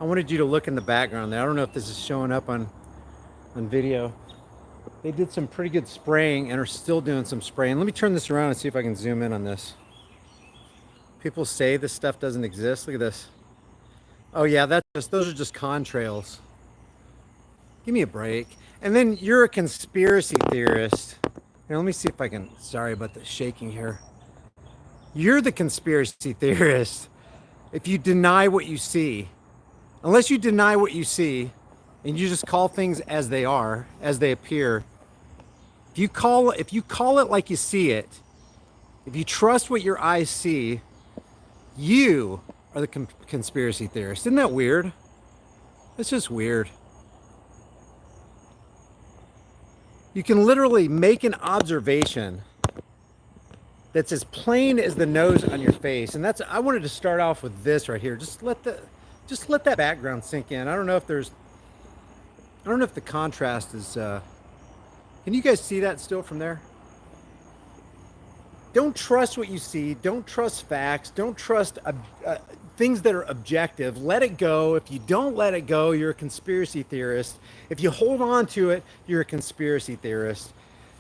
I wanted you to look in the background there. I don't know if this is showing up on video. They did some pretty good spraying and are still doing some spraying. Let me turn this around and see if I can zoom in on this. People say this stuff doesn't exist. Look at this. Oh yeah, those are just contrails. Give me a break. And then you're a conspiracy theorist. Here, let me see if I can. Sorry about the shaking here. You're the conspiracy theorist if you deny what you see. Unless you deny what you see and you just call things as they are, as they appear. If you call it like you see it, if you trust what your eyes see, you are the conspiracy theorist. Isn't that weird? It's just weird. You can literally make an observation that's as plain as the nose on your face. And I wanted to start off with this right here. Just let that background sink in. I don't know if the contrast is can you guys see that still from there? Don't trust what you see. Don't trust facts. Don't trust things that are objective. Let it go. If you don't let it go, you're a conspiracy theorist. If you hold on to it, you're a conspiracy theorist.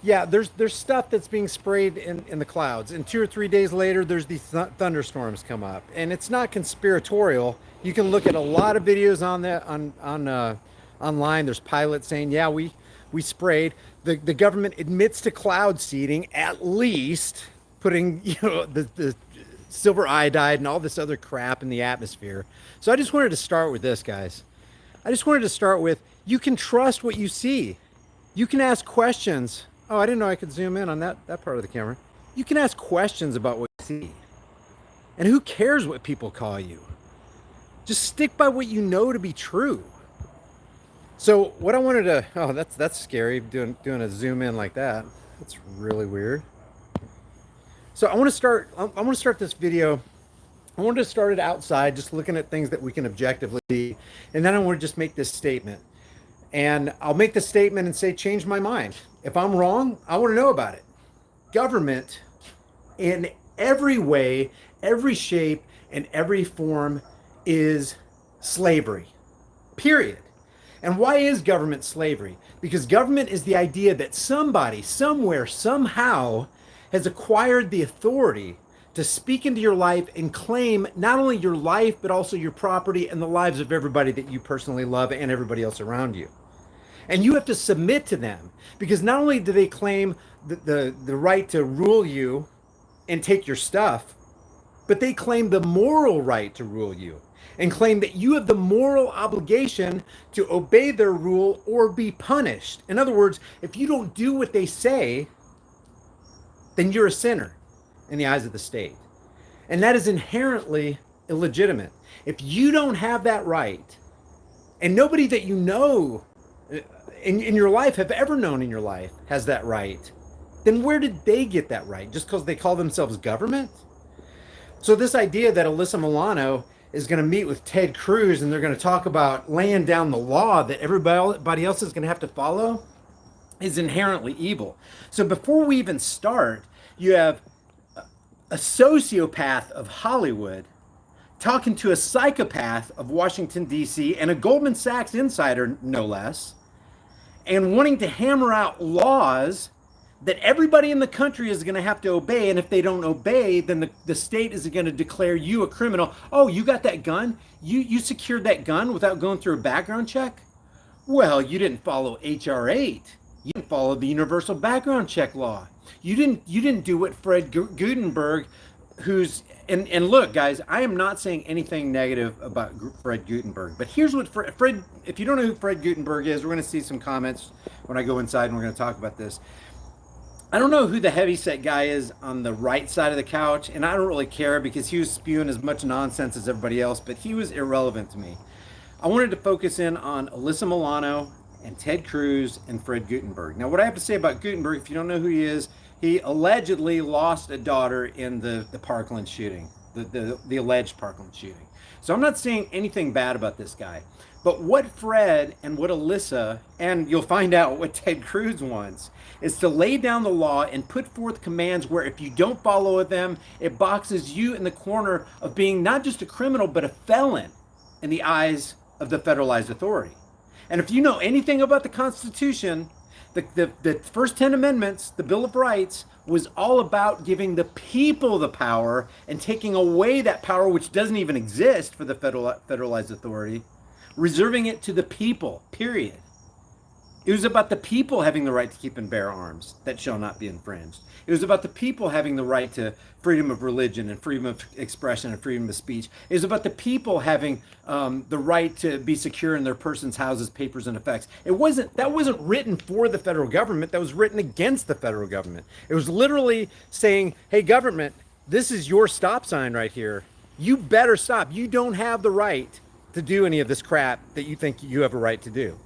Yeah, there's stuff that's being sprayed in the clouds, and 2 or 3 days later, there's these thunderstorms come up, and it's not conspiratorial. You can look at a lot of videos on that online. There's pilots saying, yeah, we sprayed. The government admits to cloud seeding, at least putting the silver iodide and all this other crap in the atmosphere. So I just wanted to start with this, guys. I just wanted to start with, you can trust what you see. You can ask questions. Oh, I didn't know I could zoom in on that part of the camera. You can ask questions about what you see. And who cares what people call you? Just stick by what you know to be true. So what I wanted to, oh, that's scary, doing a zoom in like that. That's really weird. So I want to start this video. I wanted to start it outside, just looking at things that we can objectively see. And then I want to just make this statement. And I'll make the statement and say, change my mind. If I'm wrong, I want to know about it. Government, in every way, every shape, and every form, is slavery. Period. And why is government slavery? Because government is the idea that somebody, somewhere, somehow has acquired the authority to speak into your life and claim not only your life, but also your property and the lives of everybody that you personally love and everybody else around you. And you have to submit to them, because not only do they claim the right to rule you and take your stuff, but they claim the moral right to rule you and claim that you have the moral obligation to obey their rule or be punished. In other words, if you don't do what they say, then you're a sinner in the eyes of the state. And that is inherently illegitimate. If you don't have that right, and nobody that you know in your life, have ever known in your life, has that right, then where did they get that right? Just because they call themselves government? So this idea that Alyssa Milano is going to meet with Ted Cruz and they're going to talk about laying down the law that everybody else is going to have to follow is inherently evil. So before we even start, you have a sociopath of Hollywood talking to a psychopath of Washington, D.C., and a Goldman Sachs insider, no less, and wanting to hammer out laws that everybody in the country is going to have to obey. And if they don't obey, then the state is going to declare you a criminal. Oh, you got that gun? You secured that gun without going through a background check? Well, you didn't follow HR 8. You didn't follow the universal background check law. You didn't do what Fred Gutenberg, who's and look, guys, I am not saying anything negative about Fred Gutenberg, but here's what Fred. If you don't know who Fred Gutenberg is, we're going to see some comments when I go inside, and we're going to talk about this. I don't know who the heavyset guy is on the right side of the couch, and I don't really care because he was spewing as much nonsense as everybody else, but he was irrelevant to me. I wanted to focus in on Alyssa Milano and Ted Cruz and Fred Gutenberg. Now, what I have to say about Gutenberg, if you don't know who he is, he allegedly lost a daughter in the Parkland shooting, the alleged Parkland shooting. So I'm not saying anything bad about this guy. But what Fred and what Alyssa, and you'll find out what Ted Cruz wants, is to lay down the law and put forth commands where if you don't follow them, it boxes you in the corner of being not just a criminal, but a felon in the eyes of the federalized authority. And if you know anything about the Constitution, the first 10 amendments, the Bill of Rights, was all about giving the people the power and taking away that power, which doesn't even exist for the federalized authority, reserving it to the people, period. It was about the people having the right to keep and bear arms that shall not be infringed. It was about the people having the right to freedom of religion and freedom of expression and freedom of speech. It was about the people having the right to be secure in their persons, houses, papers, and effects. That wasn't written for the federal government. That was written against the federal government. It was literally saying, hey, government, this is your stop sign right here. You better stop. You don't have the right to do any of this crap that you think you have a right to do.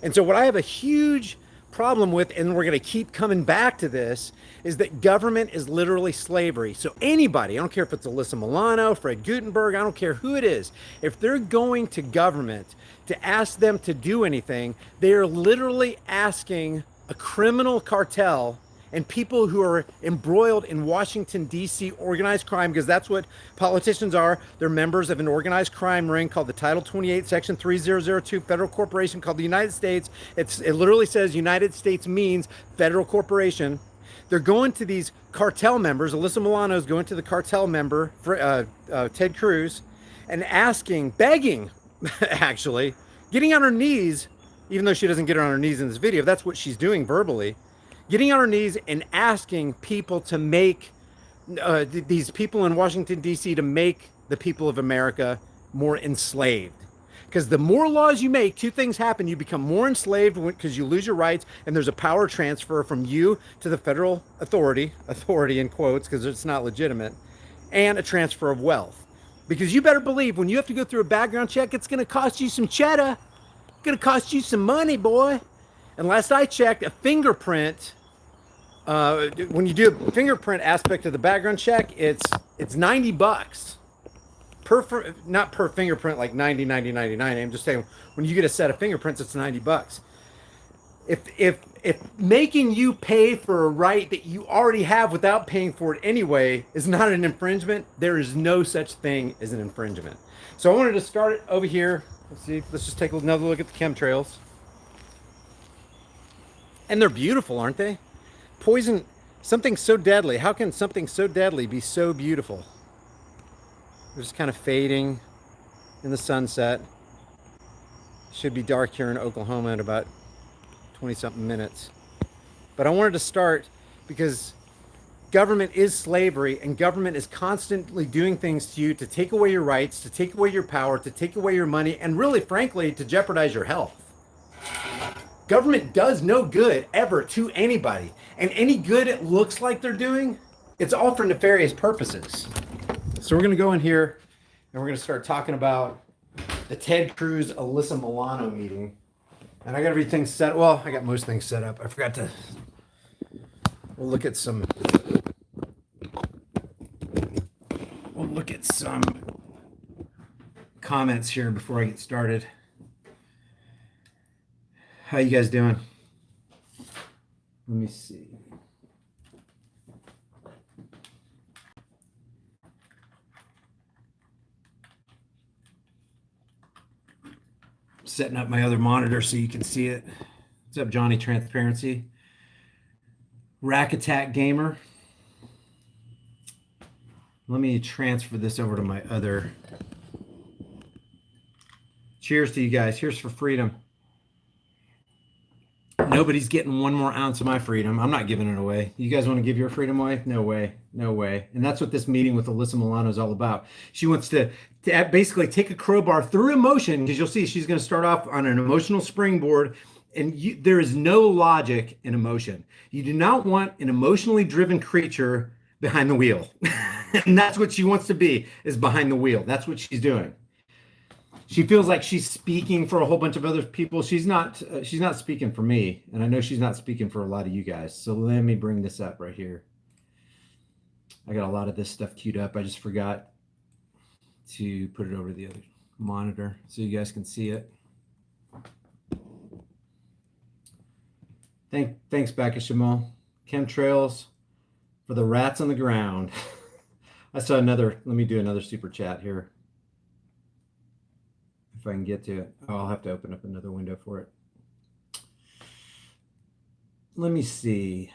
And so what I have a huge problem with, and we're going to keep coming back to this, is that government is literally slavery. So anybody, I don't care if it's Alyssa Milano, Fred Gutenberg, I don't care who it is, if they're going to government to ask them to do anything, they are literally asking a criminal cartel and people who are embroiled in Washington, D.C. organized crime, because that's what politicians are. They're members of an organized crime ring called the Title 28, Section 3002 federal corporation called the United States. It literally says United States means federal corporation. They're going to these cartel members. Alyssa Milano is going to the cartel member, Ted Cruz, and asking, begging, actually, getting on her knees, even though she doesn't get on her knees in this video. That's what she's doing verbally. Getting on her knees and asking people to make, these people in Washington, D.C. to make the people of America more enslaved. Because the more laws you make, two things happen. You become more enslaved because you lose your rights, and there's a power transfer from you to the federal authority in quotes, because it's not legitimate, and a transfer of wealth. Because you better believe when you have to go through a background check, it's going to cost you some cheddar. It's going to cost you some money, boy. And last I checked, a fingerprint, when you do a fingerprint aspect of the background check, it's $90 not per fingerprint, like 90, 90, 99. I'm just saying when you get a set of fingerprints, it's $90. If making you pay for a right that you already have without paying for it anyway is not an infringement, there is no such thing as an infringement. So I wanted to start it over here. Let's just take another look at the chemtrails. And they're beautiful, aren't they? Poison, something so deadly. How can something so deadly be so beautiful? They're just kind of fading in the sunset. Should be dark here in Oklahoma in about 20-something minutes. But I wanted to start because government is slavery, and government is constantly doing things to you to take away your rights, to take away your power, to take away your money, and really, frankly, to jeopardize your health. Government does no good ever to anybody. And any good it looks like they're doing, it's all for nefarious purposes. So we're going to go in here and we're going to start talking about the Ted Cruz Alyssa Milano meeting. And I got everything set. Well, I got most things set up. I forgot to. We'll look at some comments here before I get started. How you guys doing? Let me see. Setting up my other monitor so you can see it. What's up, Johnny Transparency? Rack Attack Gamer. Let me transfer this over to my other. Cheers to you guys. Here's for freedom. Nobody's getting one more ounce of my freedom. I'm not giving it away. You guys want to give your freedom away? No way. No way. And that's what this meeting with Alyssa Milano is all about. She wants to basically take a crowbar through emotion, because you'll see she's going to start off on an emotional springboard, and there is no logic in emotion. You do not want an emotionally driven creature behind the wheel. And that's what she wants to be, is behind the wheel. That's what she's doing. She feels like she's speaking for a whole bunch of other people. She's not speaking for me, and I know she's not speaking for a lot of you guys. So let me bring this up right here. I got a lot of this stuff queued up. I just forgot to put it over the other monitor so you guys can see it. Thanks, Becca Shamal. Chemtrails for the rats on the ground. I saw another. Let me do another super chat here. if I can get to it. Oh, I'll have to open up another window for it. Let me see.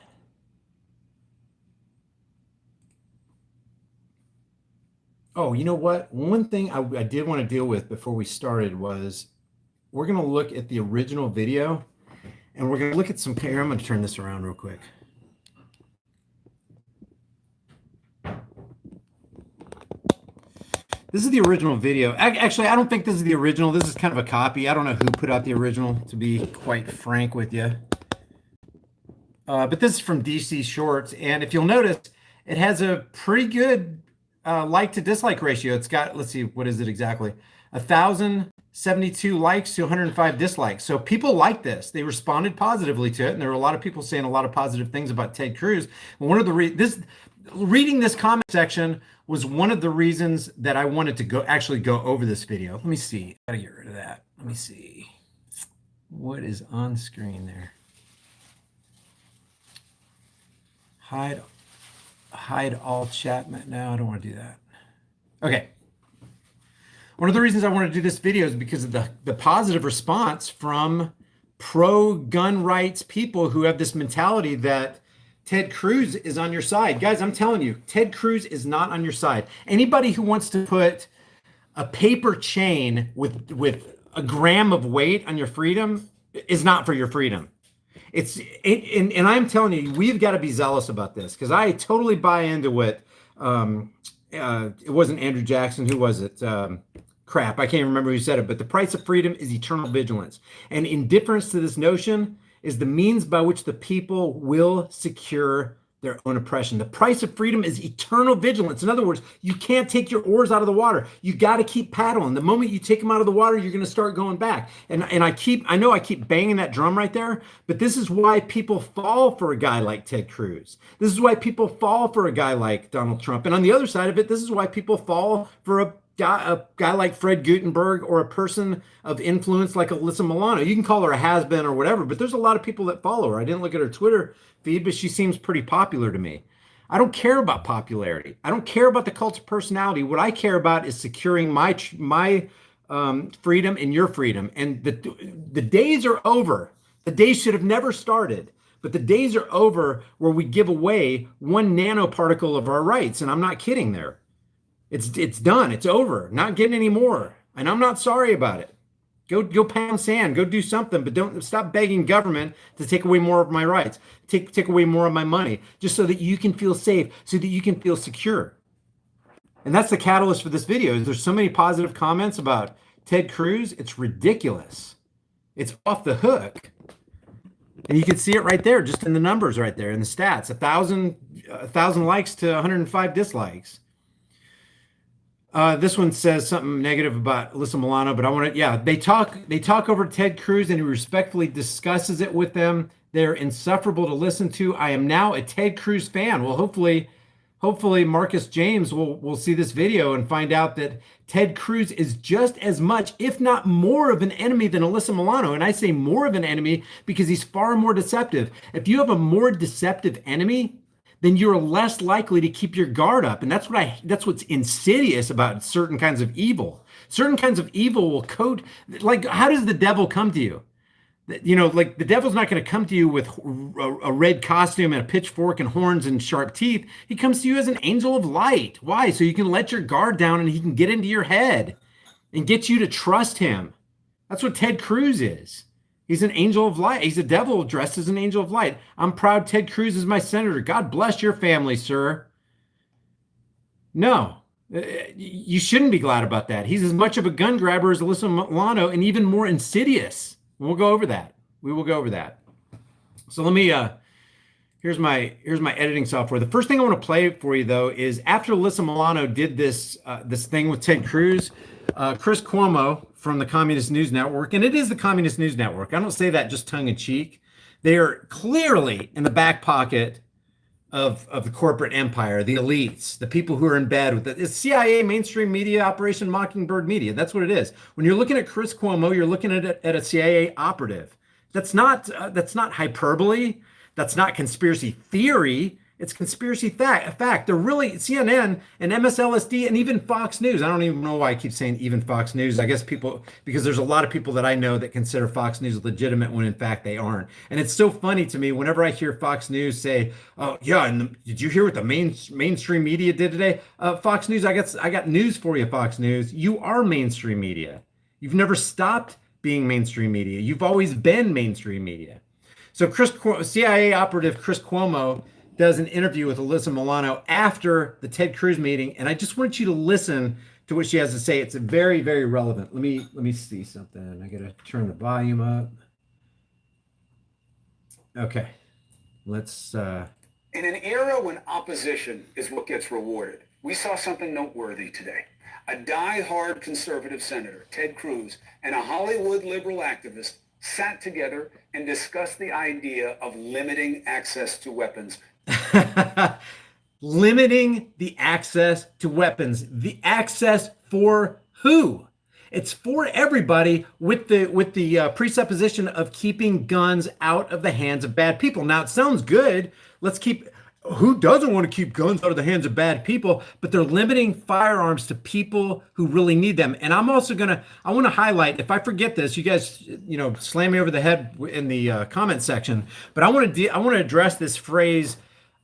Oh, you know what? One thing I did want to deal with before we started was we're going to look at the original video and we're going to look at some. Here, I'm going to turn this around real quick. This is the original video. Actually, I don't think this is the original. This is kind of a copy. I don't know who put out the original, to be quite frank with you. But this is from DC Shorts. And if you'll notice, it has a pretty good like to dislike ratio. It's got, let's see, what is it exactly? 1,072 likes to 105 dislikes. So people like this. They responded positively to it. And there were a lot of people saying a lot of positive things about Ted Cruz. One of the reading this comment section was one of the reasons that I wanted to go over this video. Let me see. I gotta get rid of that. Let me see. What is on screen there? Hide all chat. No, I don't want to do that. Okay. One of the reasons I want to do this video is because of the positive response from pro-gun rights people who have this mentality that Ted Cruz is on your side. Guys, I'm telling you, Ted Cruz is not on your side. Anybody who wants to put a paper chain with a gram of weight on your freedom is not for your freedom. And I'm telling you, we've got to be zealous about this, because I totally buy into what it wasn't Andrew Jackson. Who was it? Crap, I can't remember who said it, but the price of freedom is eternal vigilance. And indifference to this notion is the means by which the people will secure their own oppression. The price of freedom is eternal vigilance. In other words, you can't take your oars out of the water. You got to keep paddling. The moment you take them out of the water, you're going to start going back. And I know I keep banging that drum right there, but this is why people fall for a guy like Ted Cruz. This is why people fall for a guy like Donald Trump. And on the other side of it, this is why people fall for a guy like Fred Gutenberg, or a person of influence like Alyssa Milano. You can call her a has-been or whatever, but there's a lot of people that follow her. I didn't look at her Twitter feed, but she seems pretty popular to me. I don't care about popularity. I don't care about the cult of personality. What I care about is securing my freedom and your freedom. And the days are over. The days should have never started. But the days are over where we give away 1 nanoparticle of our rights. And I'm not kidding there. It's done. It's over. Not getting any more. And I'm not sorry about it. Go pound sand. Go do something. But don't stop begging government to take away more of my rights. Take away more of my money, just so that you can feel safe, so that you can feel secure. And that's the catalyst for this video. Is there's so many positive comments about Ted Cruz. It's ridiculous. It's off the hook. And you can see it right there, just in the numbers right there, in the stats. 1,000 likes to 105 dislikes. This one says something negative about Alyssa Milano, but I want to, yeah, they talk over Ted Cruz, and he respectfully discusses it with them. They're insufferable to listen to. I am now a Ted Cruz fan. Well, hopefully Marcus James will see this video and find out that Ted Cruz is just as much, if not more, of an enemy than Alyssa Milano. And I say more of an enemy because he's far more deceptive. If you have a more deceptive enemy, then you're less likely to keep your guard up. And that's what's insidious about certain kinds of evil. Certain kinds of evil will code, like, how does the devil come to you? You know, like, the devil's not going to come to you with a red costume and a pitchfork and horns and sharp teeth. He comes to you as an angel of light. Why? So you can let your guard down and he can get into your head and get you to trust him. That's what Ted Cruz is. He's an angel of light. He's a devil dressed as an angel of light. I'm proud Ted Cruz is my senator. God bless your family, sir. No, you shouldn't be glad about that. He's as much of a gun grabber as Alyssa Milano, and even more insidious. We'll go over that. We will go over that. So let me, here's my editing software. The first thing I want to play for you, though, is after Alyssa Milano did this thing with Ted Cruz, Chris Cuomo from the Communist News Network, and it is the Communist News Network. I don't say that just tongue in cheek. They are clearly in the back pocket of the corporate empire, the elites, the people who are in bed with it. It's CIA, mainstream media, Operation Mockingbird media. That's what it is. When you're looking at Chris Cuomo, you're looking at a CIA operative. That's not hyperbole. That's not conspiracy theory. It's conspiracy fact. They're really CNN and MSLSD and even Fox News. I don't even know why I keep saying even Fox News. I guess people, because there's a lot of people that I know that consider Fox News legitimate when in fact they aren't. And it's so funny to me whenever I hear Fox News say, "Oh yeah, and did you hear what the mainstream media did today?" Fox News, I got news for you, Fox News. You are mainstream media. You've never stopped being mainstream media. You've always been mainstream media. So CIA operative Chris Cuomo does an interview with Alyssa Milano after the Ted Cruz meeting, and I just want you to listen to what she has to say. It's very, very relevant. Let me see something. I gotta turn the volume up. Okay, let's. In an era when opposition is what gets rewarded, we saw something noteworthy today. A die-hard conservative senator, Ted Cruz, and a Hollywood liberal activist sat together and discussed the idea of limiting access to weapons. Limiting the access to weapons. The access for who? It's for everybody with the presupposition of keeping guns out of the hands of bad people. Now it sounds good. Let's keep. Who doesn't want to keep guns out of the hands of bad people? But they're limiting firearms to people who really need them. And I'm also I want to highlight, if I forget this, you guys, slam me over the head in the comment section. But I want to address this phrase,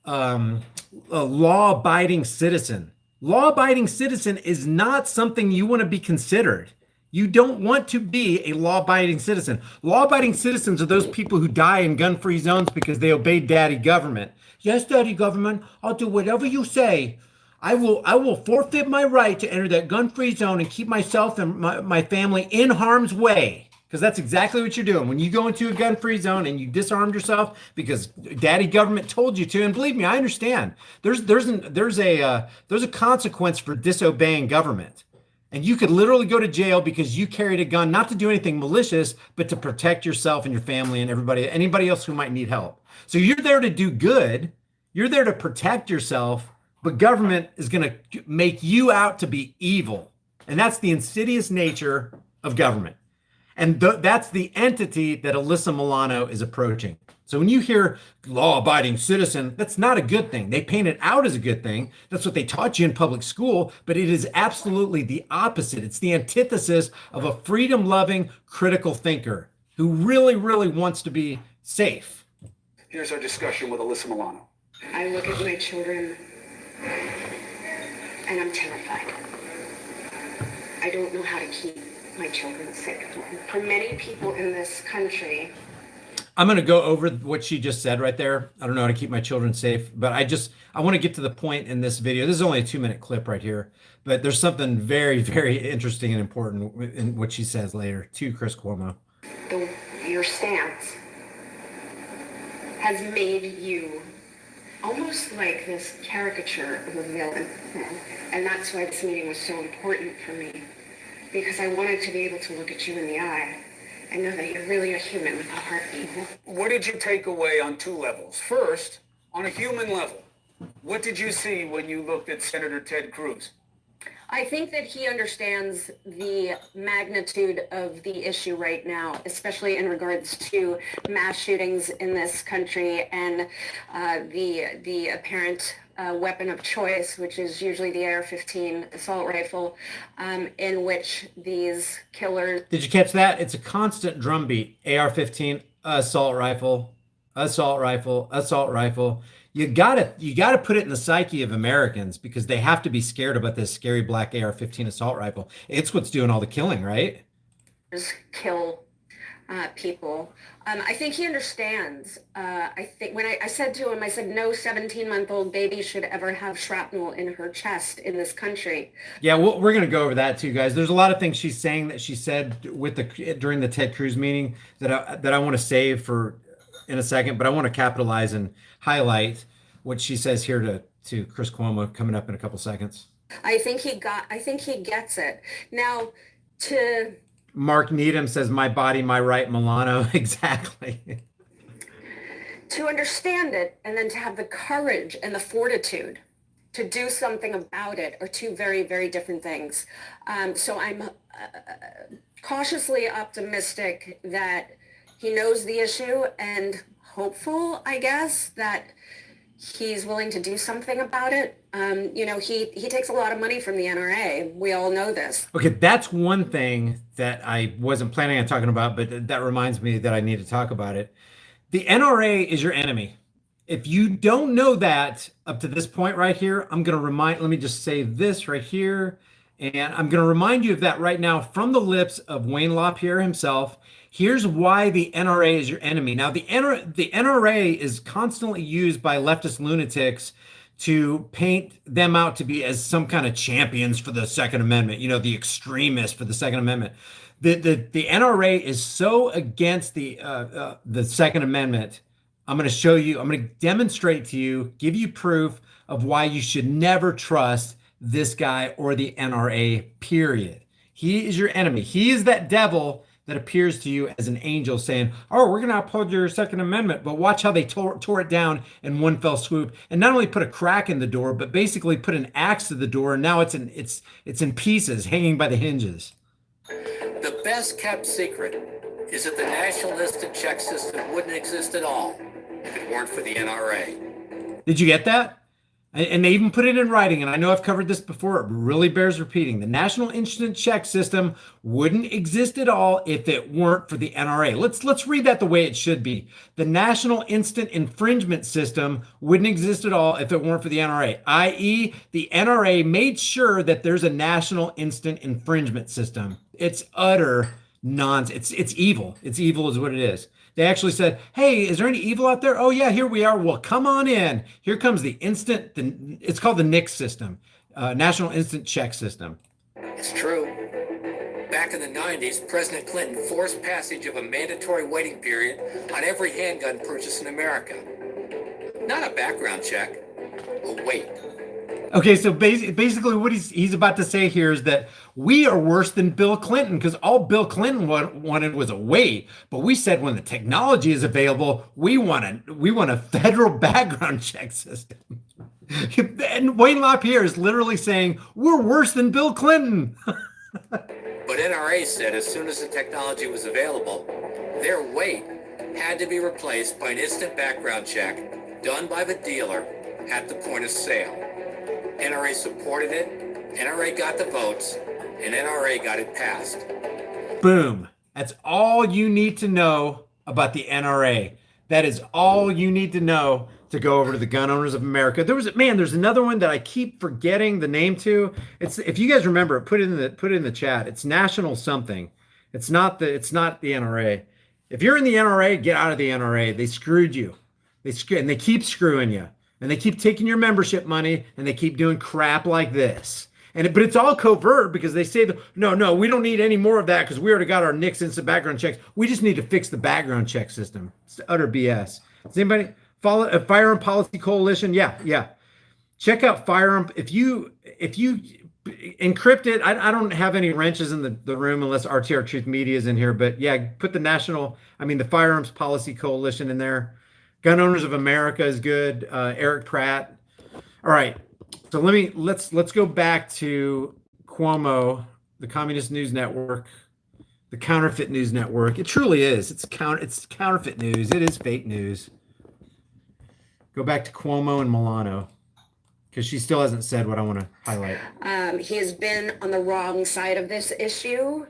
a law-abiding citizen. Law-abiding citizen is not something you want to be considered. You don't want to be a law-abiding citizen. Law-abiding citizens are those people who die in gun-free zones because they obey daddy government. Yes, daddy government, I'll do whatever you say. I will forfeit my right to enter that gun-free zone and keep myself and my family in harm's way. Because that's exactly what you're doing. When you go into a gun-free zone and you disarmed yourself because daddy government told you to, and believe me, I understand. There's a consequence for disobeying government. And you could literally go to jail because you carried a gun, not to do anything malicious, but to protect yourself and your family and anybody else who might need help. So you're there to do good. You're there to protect yourself, but government is going to make you out to be evil. And that's the insidious nature of government. And that's the entity that Alyssa Milano is approaching. So when you hear law-abiding citizen, that's not a good thing. They paint it out as a good thing. That's what they taught you in public school, but it is absolutely the opposite. It's the antithesis of a freedom-loving, critical thinker who really, really wants to be safe. Here's our discussion with Alyssa Milano. I look at my children and I'm terrified. I don't know how to keep my children safe. For many people in this country, I'm going to go over what she just said right there. I don't know how to keep my children safe, but I want to get to the point in this video. This is only a 2-minute clip right here, but there's something very, very interesting and important in what she says later to Chris Cuomo. Your stance has made you almost like this caricature of a villain. And that's why this meeting was so important for me, because I wanted to be able to look at you in the eye and know that you're really a human with a heartbeat. What did you take away on 2 levels? First, on a human level, what did you see when you looked at Senator Ted Cruz? I think that he understands the magnitude of the issue right now, especially in regards to mass shootings in this country and the apparent weapon of choice, which is usually the AR-15 assault rifle, in which these killers... Did you catch that? It's a constant drumbeat. AR-15, assault rifle, assault rifle, assault rifle. You gotta put it in the psyche of Americans because they have to be scared about this scary black AR-15 assault rifle. It's what's doing all the killing, right? Kill people. I think he understands. I think when I said to him, I said, no 17-month-old baby should ever have shrapnel in her chest in this country. Yeah, we're going to go over that too, guys. There's a lot of things she's saying that she said during the Ted Cruz meeting that I want to save for in a second, but I want to capitalize and highlight what she says here to Chris Cuomo coming up in a couple seconds. I think he gets it. Now, Mark Needham says, "My body, my right, Milano." Exactly. To understand it and then to have the courage and the fortitude to do something about it are 2 very, very different things. So I'm cautiously optimistic that he knows the issue and hopeful, I guess, that he's willing to do something about it. He takes a lot of money from the NRA. We all know this. Okay, that's one thing that I wasn't planning on talking about, but that reminds me that I need to talk about it. The NRA is your enemy. If you don't know that up to this point right here, I'm going to let me just say this right here. And I'm going to remind you of that right now from the lips of Wayne LaPierre himself. Here's why the NRA is your enemy. Now, the NRA is constantly used by leftist lunatics to paint them out to be as some kind of champions for the Second Amendment, the extremists for the Second Amendment. The NRA is so against the Second Amendment. I'm going to show you, I'm going to demonstrate to you, give you proof of why you should never trust this guy or the NRA, period. He is your enemy. He is that devil that appears to you as an angel saying, oh, we're going to uphold your Second Amendment. But watch how they tore it down in one fell swoop, and not only put a crack in the door, but basically put an axe to the door. And now it's in pieces, hanging by the hinges. The best kept secret is that the National Instant Check System wouldn't exist at all if it weren't for the NRA. Did you get that? And they even put it in writing, and I know I've covered this before, it really bears repeating. The National Instant Check System wouldn't exist at all if it weren't for the NRA. Let's read that the way it should be. The National Instant Infringement System wouldn't exist at all if it weren't for the NRA, i.e. the NRA made sure that there's a National Instant Infringement System. It's utter nonsense. It's evil. It's evil is what it is. They actually said, hey, is there any evil out there? Oh, yeah, here we are. Well, come on in. Here comes it's called the NICS system, National Instant Check System. It's true. Back in the 90s, President Clinton forced passage of a mandatory waiting period on every handgun purchased in America. Not a background check, a wait. Okay, so basically what he's about to say here is that we are worse than Bill Clinton, because all Bill Clinton wanted was a wait. But we said when the technology is available, we want a federal background check system. And Wayne LaPierre is literally saying we're worse than Bill Clinton. But NRA said as soon as the technology was available, their wait had to be replaced by an instant background check done by the dealer at the point of sale. NRA supported it, NRA got the votes, and NRA got it passed. Boom. That's all you need to know about the NRA. That is all you need to know to go over to the Gun Owners of America. There's another one that I keep forgetting the name to. It's, if you guys remember, put it in the chat. It's National something. It's not the NRA. If you're in the NRA, get out of the NRA. They screwed you. And they keep screwing you. And they keep taking your membership money, and they keep doing crap like this. But it's all covert, because they say that, no, we don't need any more of that because we already got our NICS instant background checks. We just need to fix the background check system. It's utter BS. Does anybody follow a Firearm Policy Coalition? Yeah. Check out Firearm. If you encrypt it, I don't have any wrenches in the room unless RTR Truth Media is in here. But yeah, put the Firearms Policy Coalition in there. Gun Owners of America is good. Eric Pratt. All right. So let's go back to Cuomo, the Communist News Network, the counterfeit news network. It truly is. It's counterfeit news. It is fake news. Go back to Cuomo and Milano, because she still hasn't said what I want to highlight. He has been on the wrong side of this issue.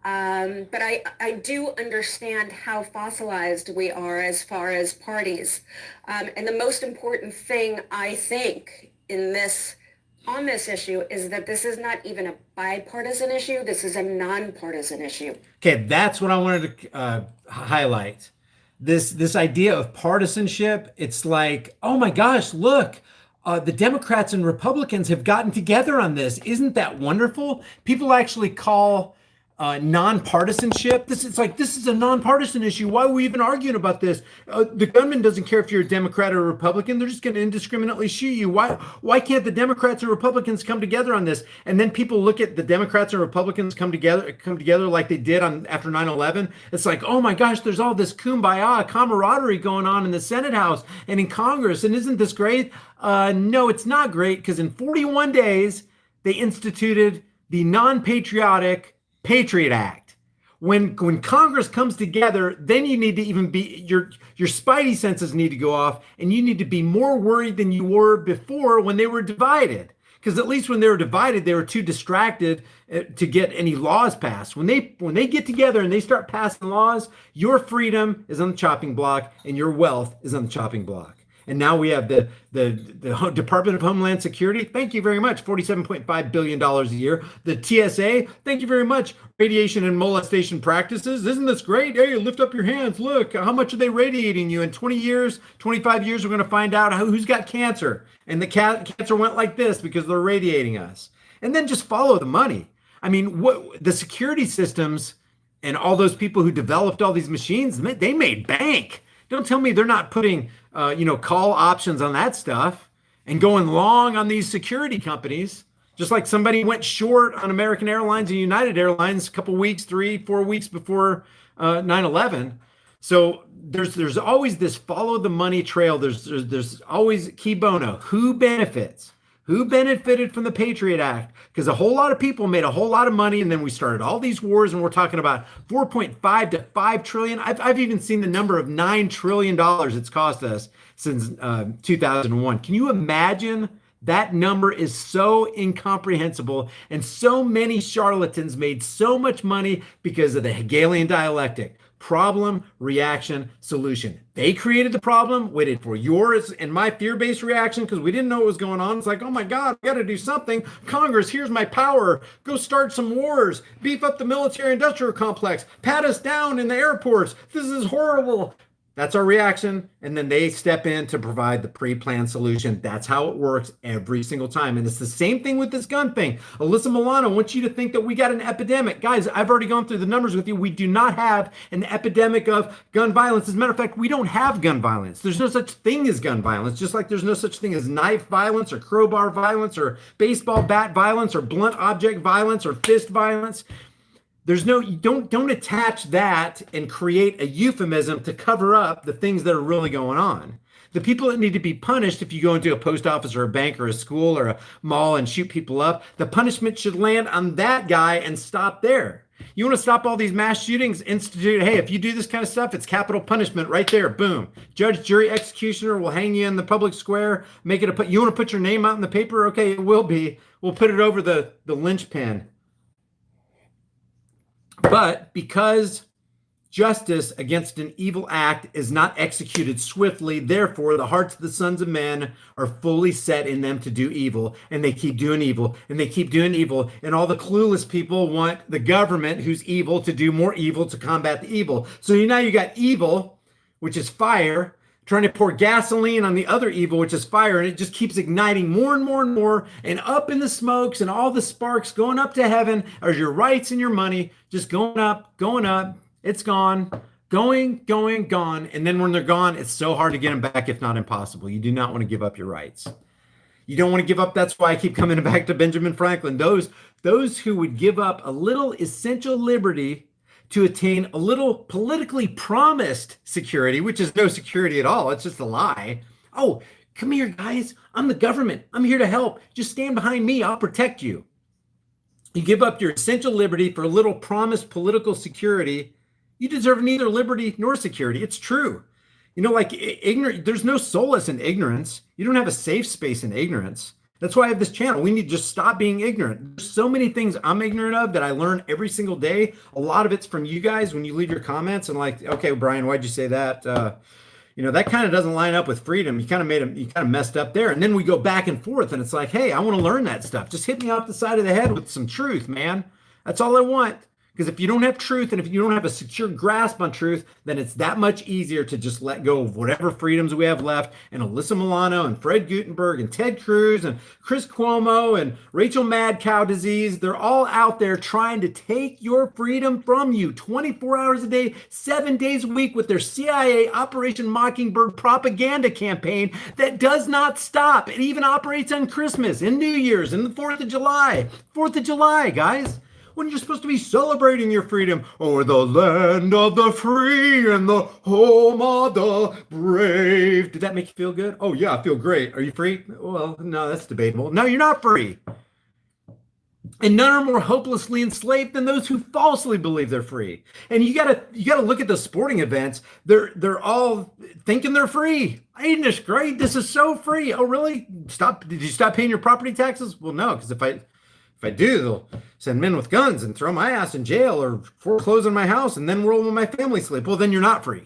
But I do understand how fossilized we are as far as parties. And the most important thing, I think, on this issue is that this is not even a bipartisan issue. This is a nonpartisan issue. Okay, that's what I wanted to highlight. This idea of partisanship. It's like, oh my gosh, look. The Democrats and Republicans have gotten together on this. Isn't that wonderful? People actually call nonpartisanship. This is a nonpartisan issue. Why are we even arguing about this? The gunman doesn't care if you're a Democrat or a Republican. They're just going to indiscriminately shoot you. Why can't the Democrats and Republicans come together on this? And then people look at the Democrats and Republicans come together like they did after 9/11. It's like, oh my gosh, there's all this kumbaya camaraderie going on in the Senate House and in Congress. And isn't this great? No, it's not great, because in 41 days they instituted the non-patriotic Patriot Act. when Congress comes together, then you need to even be your spidey senses need to go off, and you need to be more worried than you were before when they were divided. Because at least when they were divided, they were too distracted to get any laws passed. When they get together and they start passing laws, your freedom is on the chopping block and your wealth is on the chopping block. And now we have the Department of Homeland Security. Thank you very much. $47.5 billion a year. The TSA. Thank you very much. Radiation and molestation practices. Isn't this great? Hey, lift up your hands. Look, how much are they radiating you? In 20 years, 25 years, we're going to find out who's got cancer. And the cancer went like this because they're radiating us. And then just follow the money. I mean, what the security systems and all those people who developed all these machines, they made bank. Don't tell me they're not putting, call options on that stuff and going long on these security companies, just like somebody went short on American Airlines and United Airlines a couple weeks, 3-4 weeks before 9/11. So there's always this follow the money trail. There's always key bono. Who benefits? Who benefited from the Patriot Act? Because a whole lot of people made a whole lot of money, and then we started all these wars, and we're talking about 4.5 to 5 trillion. I've even seen the number of $9 trillion it's cost us since 2001. Can you imagine? That number is so incomprehensible, and so many charlatans made so much money because of the Hegelian dialectic. Problem, reaction, solution. They created the problem, waited for yours and my fear-based reaction because we didn't know what was going on. It's like, oh my God, I got to do something. Congress, here's my power. Go start some wars. Beef up the military-industrial complex. Pat us down in the airports. This is horrible. That's our reaction. And then they step in to provide the pre-planned solution. That's how it works every single time. And it's the same thing with this gun thing. Alyssa Milano wants you to think that we got an epidemic. Guys, I've already gone through the numbers with you. We do not have an epidemic of gun violence. As a matter of fact, we don't have gun violence. There's no such thing as gun violence, just like there's no such thing as knife violence or crowbar violence or baseball bat violence or blunt object violence or fist violence. There's no, you don't attach that and create a euphemism to cover up the things that are really going on. The people that need to be punished, if you go into a post office or a bank or a school or a mall and shoot people up, the punishment should land on that guy and stop there. You want to stop all these mass shootings, institute, hey, if you do this kind of stuff, it's capital punishment right there. Boom. Judge, jury, executioner will hang you in the public square, make it you want to put your name out in the paper? Okay, it will be. We'll put it over the linchpin. But because justice against an evil act is not executed swiftly, therefore the hearts of the sons of men are fully set in them to do evil, and they keep doing evil, and they keep doing evil, and all the clueless people want the government who's evil to do more evil to combat the evil. So now you got evil, which is fire, trying to pour gasoline on the other evil, which is fire, and it just keeps igniting more and more and more, and up in the smokes and all the sparks going up to heaven are your rights and your money, just going up, it's gone, going, gone, and then when they're gone, it's so hard to get them back, if not impossible. You do not want to give up your rights. You don't want to give up. That's why I keep coming back to Benjamin Franklin. Those who would give up a little essential liberty to attain a little politically promised security, which is no security at all. It's just a lie. Oh, come here, guys. I'm the government. I'm here to help. Just stand behind me. I'll protect you. You give up your essential liberty for a little promised political security. You deserve neither liberty nor security. It's true. You know, like ignorant, there's no solace in ignorance. You don't have a safe space in ignorance. That's why I have this channel. We need to just stop being ignorant. There's so many things I'm ignorant of that I learn every single day. A lot of it's from you guys when you leave your comments and like, okay, Brian, why'd you say that? That kind of doesn't line up with freedom. You kind of messed up there. And then we go back and forth and it's like, hey, I want to learn that stuff. Just hit me off the side of the head with some truth, man. That's all I want. Because if you don't have truth and if you don't have a secure grasp on truth, then it's that much easier to just let go of whatever freedoms we have left. And Alyssa Milano and Fred Gutenberg and Ted Cruz and Chris Cuomo and Rachel Mad Cow Disease, they're all out there trying to take your freedom from you 24 hours a day, 7 days a week with their CIA Operation Mockingbird propaganda campaign that does not stop. It even operates on Christmas and New Year's and the 4th of July. 4th of July, guys. When you're supposed to be celebrating your freedom, or the land of the free and the home of the brave. Did that make you feel good? Oh yeah, I feel great. Are you free? Well, no, that's debatable. No, you're not free. And none are more hopelessly enslaved than those who falsely believe they're free. And you gotta look at the sporting events. They're all thinking they're free. Ain't this great? This is so free. Oh, really? Did you stop paying your property taxes? Well, no, because if I do, they'll send men with guns and throw my ass in jail or foreclose on my house and then roll with my family sleep. Well, then you're not free.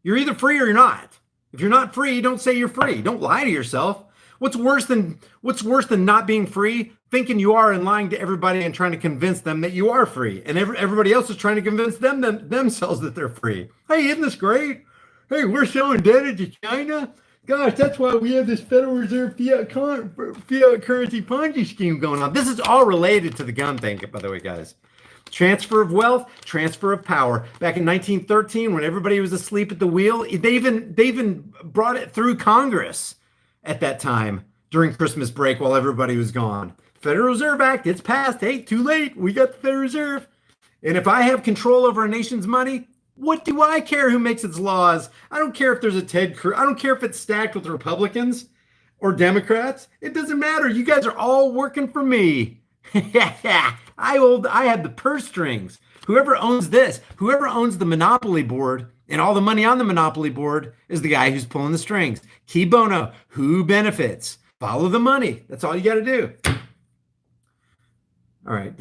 You're either free or you're not. If you're not free, don't say you're free. Don't lie to yourself. What's worse than not being free? Thinking you are and lying to everybody and trying to convince them that you are free, and everybody else is trying to convince themselves that they're free. Hey, isn't this great? Hey, we're so indebted to China. Gosh, that's why we have this Federal Reserve fiat currency Ponzi scheme going on. This is all related to the gun thing, by the way, guys. Transfer of wealth, transfer of power. Back in 1913, when everybody was asleep at the wheel, they even brought it through Congress at that time during Christmas break while everybody was gone. Federal Reserve Act, it's passed. Hey, too late. We got the Federal Reserve. And if I have control over a nation's money, what do I care who makes its laws? I don't care if there's a Ted Cruz. I don't care if it's stacked with Republicans or Democrats. It doesn't matter. You guys are all working for me. I have the purse strings. Whoever owns this, whoever owns the monopoly board and all the money on the monopoly board is the guy who's pulling the strings. Key bono, who benefits? Follow the money. That's all you got to do. All right.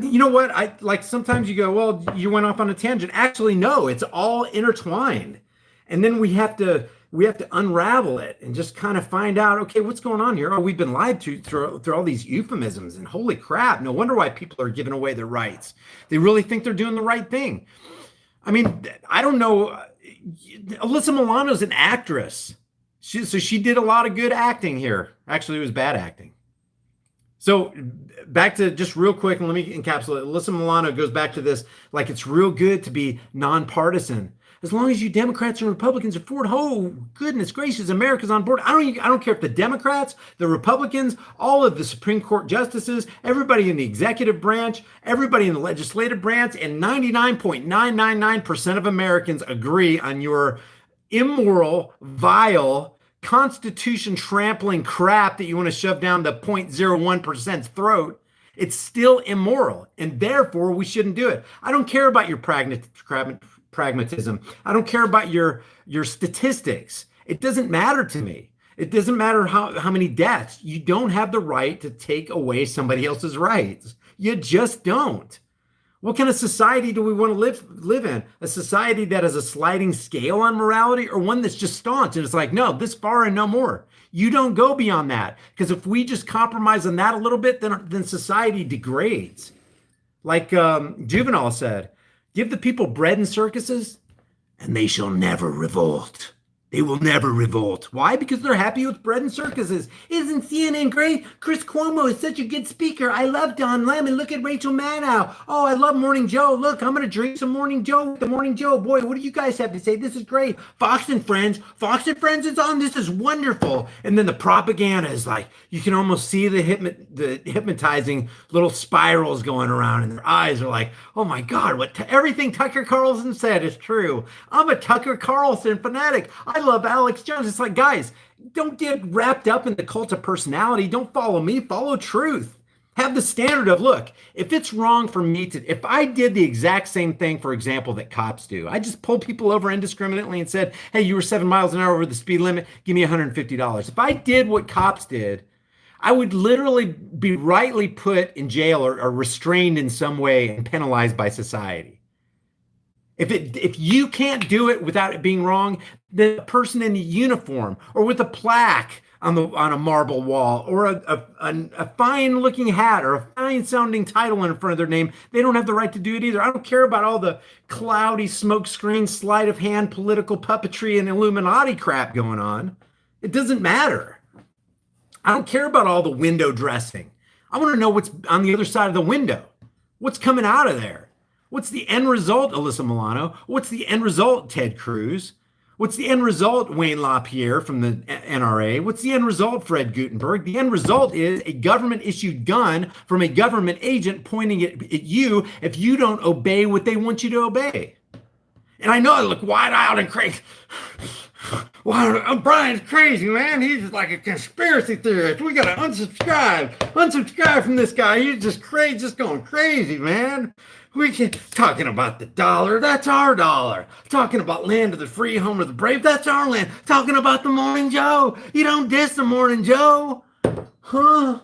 You know what? I like sometimes you go, well, you went off on a tangent. Actually, no, it's all intertwined. And then we have to unravel it and just kind of find out, okay, what's going on here? Oh, we've been lied to through all these euphemisms, and holy crap, no wonder why people are giving away their rights. They really think they're doing the right thing. I mean, I don't know. Alyssa Milano's an actress. So she did a lot of good acting here. Actually, it was bad acting. So back to just real quick, and let me encapsulate. Alyssa Milano goes back to this, like it's real good to be nonpartisan. As long as you Democrats and Republicans are for it, oh, goodness gracious, America's on board. I don't care if the Democrats, the Republicans, all of the Supreme Court justices, everybody in the executive branch, everybody in the legislative branch, and 99.999% of Americans agree on your immoral, vile, Constitution trampling crap that you want to shove down the 0.01%'s throat. It's still immoral, and therefore we shouldn't do it. I don't care about your pragmatism. I don't care about your statistics. It doesn't matter to me. It doesn't matter how many deaths. You don't have the right to take away somebody else's rights. You just don't. What kind of society do we want to live in? A society that has a sliding scale on morality, or one that's just staunch and it's like, no, this far and no more. You don't go beyond that, because if we just compromise on that a little bit, then society degrades. Like Juvenal said, give the people bread and circuses, and they shall never revolt. They will never revolt. Why? Because they're happy with bread and circuses. Isn't CNN great? Chris Cuomo is such a good speaker. I love Don Lemon. Look at Rachel Maddow. Oh, I love Morning Joe. Look, I'm going to drink some Morning Joe with the Morning Joe. Boy, what do you guys have to say? This is great. Fox and Friends. Fox and Friends is on. This is wonderful. And then the propaganda is like, you can almost see the hypnotizing little spirals going around, and their eyes are like, oh my God, everything Tucker Carlson said is true. I'm a Tucker Carlson fanatic. I love Alex Jones. It's like, guys, don't get wrapped up in the cult of personality. Don't follow me. Follow truth. Have the standard of, look, if it's wrong for me if I did the exact same thing, for example, that cops do, I just pulled people over indiscriminately and said, hey, you were 7 miles an hour over the speed limit. Give me $150. If I did what cops did, I would literally be rightly put in jail or restrained in some way and penalized by society. If you can't do it without it being wrong, the person in the uniform or with a plaque on a marble wall or a fine looking hat or a fine sounding title in front of their name, they don't have the right to do it either. I don't care about all the cloudy smokescreen, sleight of hand, political puppetry and Illuminati crap going on. It doesn't matter. I don't care about all the window dressing. I want to know what's on the other side of the window. What's coming out of there? What's the end result, Alyssa Milano? What's the end result, Ted Cruz? What's the end result, Wayne LaPierre from the NRA? What's the end result, Fred Gutenberg? The end result is a government-issued gun from a government agent pointing it at you if you don't obey what they want you to obey. And I know I look wide-eyed and crazy. Well, Brian's crazy, man. He's just like a conspiracy theorist. We gotta unsubscribe from this guy. He's just crazy, just going crazy, man. We can talking about the dollar. That's our dollar. Talking about land of the free, home of the brave. That's our land. Talking about the Morning Joe. You don't diss the Morning Joe, huh?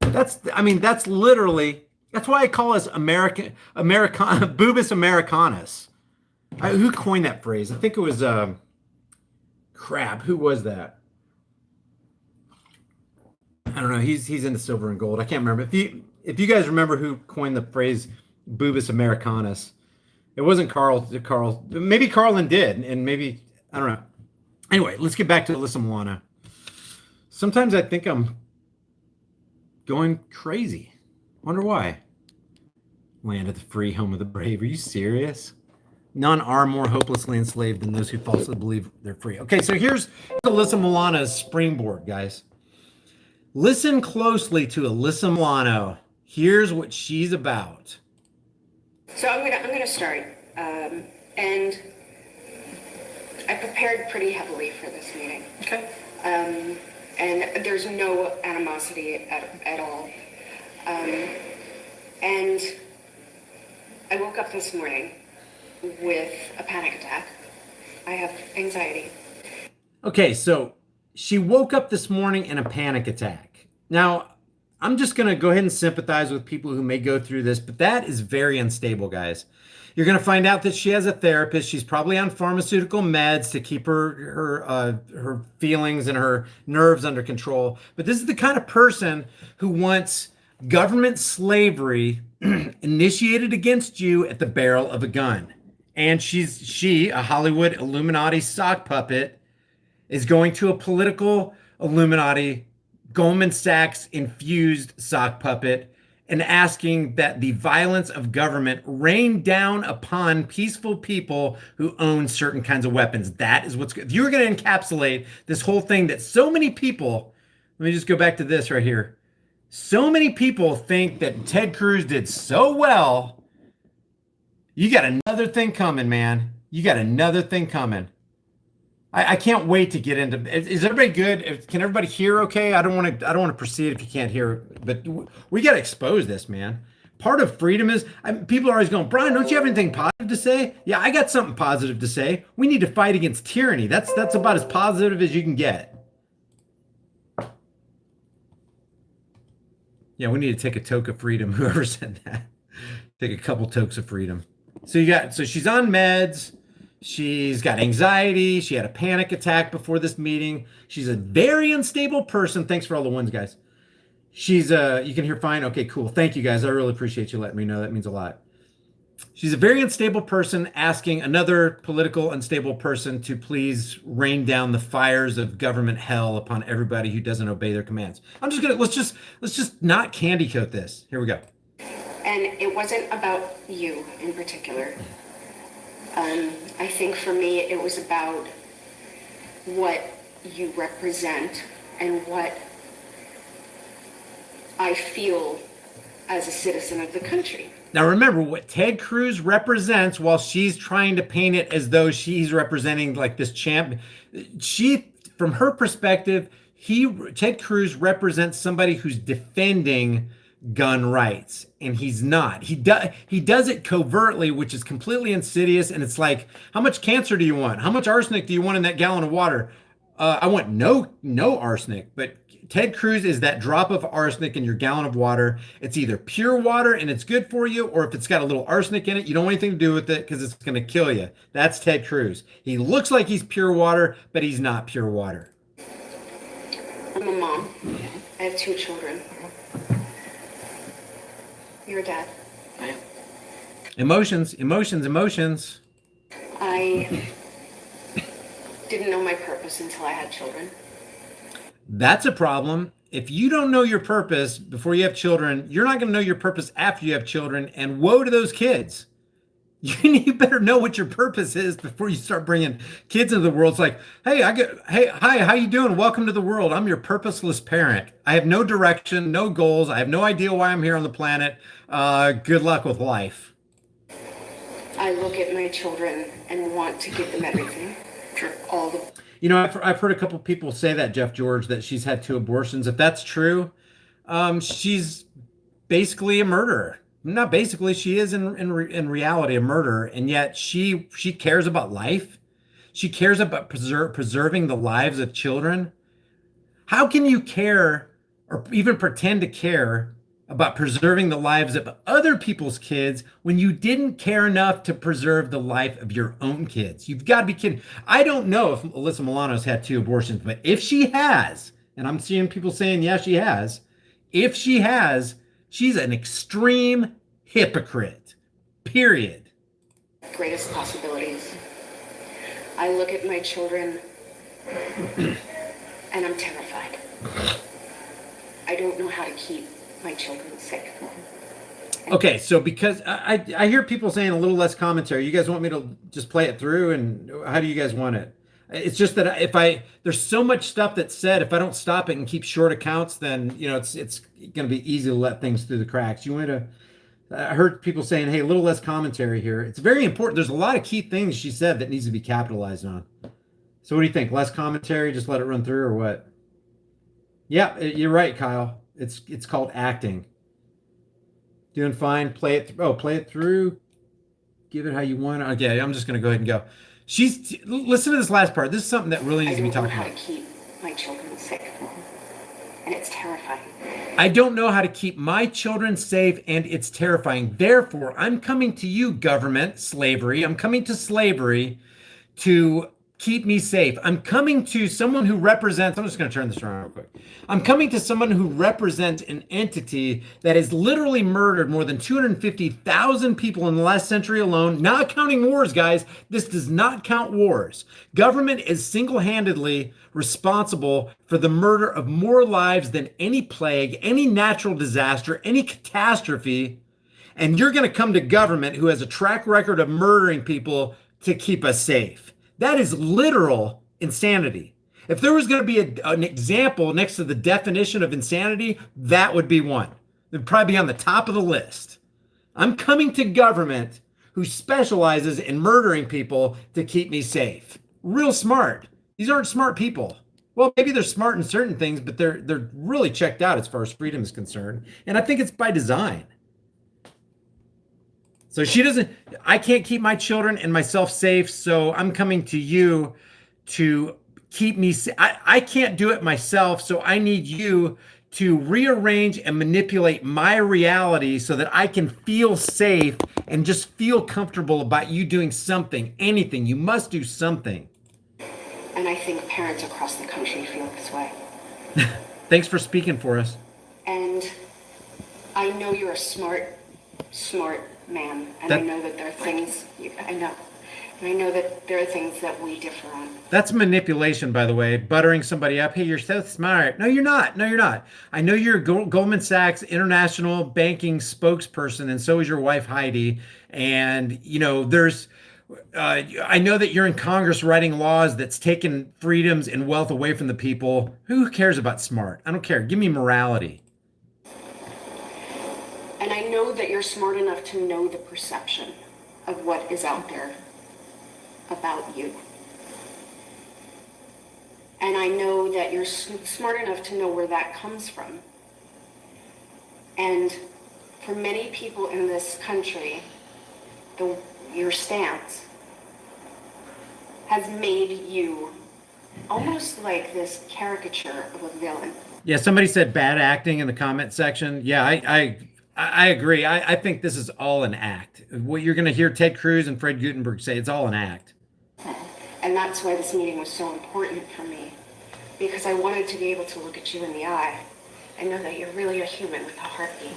That's literally. That's why I call us Boobus Americanus. Who coined that phrase? I think it was crap. Who was that? I don't know. He's into silver and gold. I can't remember. If you guys remember who coined the phrase Boobus Americanus, it wasn't Carl. Maybe Carlin did, and maybe I don't know. Anyway, let's get back to Alyssa Milano. Sometimes I think I'm going crazy. Wonder why. Land of the free, home of the brave. Are you serious? None are more hopelessly enslaved than those who falsely believe they're free. Okay, so here's Alyssa Milano's springboard, guys. Listen closely to Alyssa Milano. Here's what she's about. So I'm gonna start, and I prepared pretty heavily for this meeting. Okay. And there's no animosity at all. And I woke up this morning with a panic attack. I have anxiety. Okay, so she woke up this morning in a panic attack. Now, I'm just going to go ahead and sympathize with people who may go through this, but that is very unstable, guys. You're going to find out that she has a therapist. She's probably on pharmaceutical meds to keep her feelings and her nerves under control. But this is the kind of person who wants government slavery initiated against you at the barrel of a gun. And she, a Hollywood Illuminati sock puppet, is going to a political Illuminati, Goldman Sachs infused sock puppet, and asking that the violence of government rain down upon peaceful people who own certain kinds of weapons. That is what's good. If you were going to encapsulate this whole thing that so many people, let me just go back to this right here. So many people think that Ted Cruz did so well. You got another thing coming, man. You got another thing coming. I can't wait to get into. Is everybody good? Can everybody hear? Okay. I don't want to proceed if you can't hear. But we got to expose this, man. Part of freedom is people are always going, Brian, don't you have anything positive to say? Yeah, I got something positive to say. We need to fight against tyranny. That's about as positive as you can get. Yeah, we need to take a toke of freedom. Whoever said that, take a couple tokes of freedom. So she's on meds. She's got anxiety. She had a panic attack before this meeting. She's a very unstable person. Thanks for all the ones, guys. She's you can hear fine. Okay, cool. Thank you, guys. I really appreciate you letting me know. That means a lot. She's a very unstable person asking another political unstable person to please rain down the fires of government hell upon everybody who doesn't obey their commands. Let's just not candy coat this. Here we go. And it wasn't about you in particular. I think for me, it was about what you represent and what I feel as a citizen of the country. Now remember what Ted Cruz represents while she's trying to paint it as though she's representing like this champ. From her perspective, Ted Cruz represents somebody who's defending gun rights, and he's not. He does it covertly, which is completely insidious. And it's like, how much cancer do you want? How much arsenic do you want in that gallon of water? I want no arsenic, but Ted Cruz is that drop of arsenic in your gallon of water. It's either pure water and it's good for you, or if it's got a little arsenic in it, you don't want anything to do with it because it's going to kill you. That's Ted Cruz. He looks like he's pure water, but he's not pure water. I'm a mom. I have 2 children. You're a dad. I am. Emotions. I didn't know my purpose until I had children. That's a problem. If you don't know your purpose before you have children, you're not going to know your purpose after you have children. And woe to those kids. You better know what your purpose is before you start bringing kids into the world. It's like, hi, how you doing? Welcome to the world. I'm your purposeless parent. I have no direction, no goals. I have no idea why I'm here on the planet. Good luck with life. I look at my children and want to give them everything. after all the You know, I've heard a couple people say that, Jeff George, that she's had 2 abortions. If that's true, she's basically a murderer. Not basically, she is in reality a murderer, and yet she cares about life. She cares about preserving the lives of children. How can you care or even pretend to care about preserving the lives of other people's kids when you didn't care enough to preserve the life of your own kids? You've got to be kidding. I don't know if Alyssa Milano's had 2 abortions, but if she has, and I'm seeing people saying, yeah, she has, if she has, she's an extreme hypocrite, period. greatest possibilities. I look at my children and I'm terrified. I don't know how to keep my children safe. Okay, so because I hear people saying a little less commentary, you guys want me to just play it through, and how do you guys want it? It's just that there's so much stuff that's said, if I don't stop it and keep short accounts, then it's going to be easy to let things through the cracks. You want to? I heard people saying, "Hey, a little less commentary here." It's very important. There's a lot of key things she said that needs to be capitalized on. So, what do you think? Less commentary, just let it run through, or what? Yeah, you're right, Kyle. It's called acting. Doing fine. Play it. Play it through. Give it how you want. Okay, I'm just gonna go ahead and go. Listen to this last part. This is something that really needs to be talked about. I don't know how to keep my children safe, and it's terrifying. I don't know how to keep my children safe, and it's terrifying. Therefore, I'm coming to you, government, slavery. I'm coming to slavery to keep me safe. I'm coming to someone who represents, I'm just going to turn this around real quick. I'm coming to someone who represents an entity that has literally murdered more than 250,000 people in the last century alone, not counting wars, guys. This does not count wars. Government is single-handedly responsible for the murder of more lives than any plague, any natural disaster, any catastrophe. And you're going to come to government who has a track record of murdering people to keep us safe. That is literal insanity. If there was going to be an example next to the definition of insanity, that would be one. It would probably be on the top of the list. I'm coming to government who specializes in murdering people to keep me safe. Real smart. These aren't smart people. Well, maybe they're smart in certain things, but they're really checked out as far as freedom is concerned. And I think it's by design. So I can't keep my children and myself safe, so I'm coming to you to keep me safe. I can't do it myself, so I need you to rearrange and manipulate my reality so that I can feel safe and just feel comfortable about you doing something, anything. You must do something. And I think parents across the country feel this way. Thanks for speaking for us. And I know you're a smart man, and I know that there are things and I know that there are things that we differ on. That's manipulation, by the way. Buttering somebody up. Hey, you're so smart. No, you're not. No, you're not. I know you're a Goldman Sachs international banking spokesperson, and so is your wife, Heidi. And, I know that you're in Congress writing laws that's taking freedoms and wealth away from the people. Who cares about smart? I don't care. Give me morality. And I know that you're smart enough to know the perception of what is out there about you. And I know that you're smart enough to know where that comes from. And for many people in this country, your stance has made you almost like this caricature of a villain. Yeah, somebody said bad acting in the comment section. Yeah, I agree. I think this is all an act. What you're going to hear Ted Cruz and Fred Gutenberg say, it's all an act. And that's why this meeting was so important for me, because I wanted to be able to look at you in the eye and know that you're really a human with a heartbeat.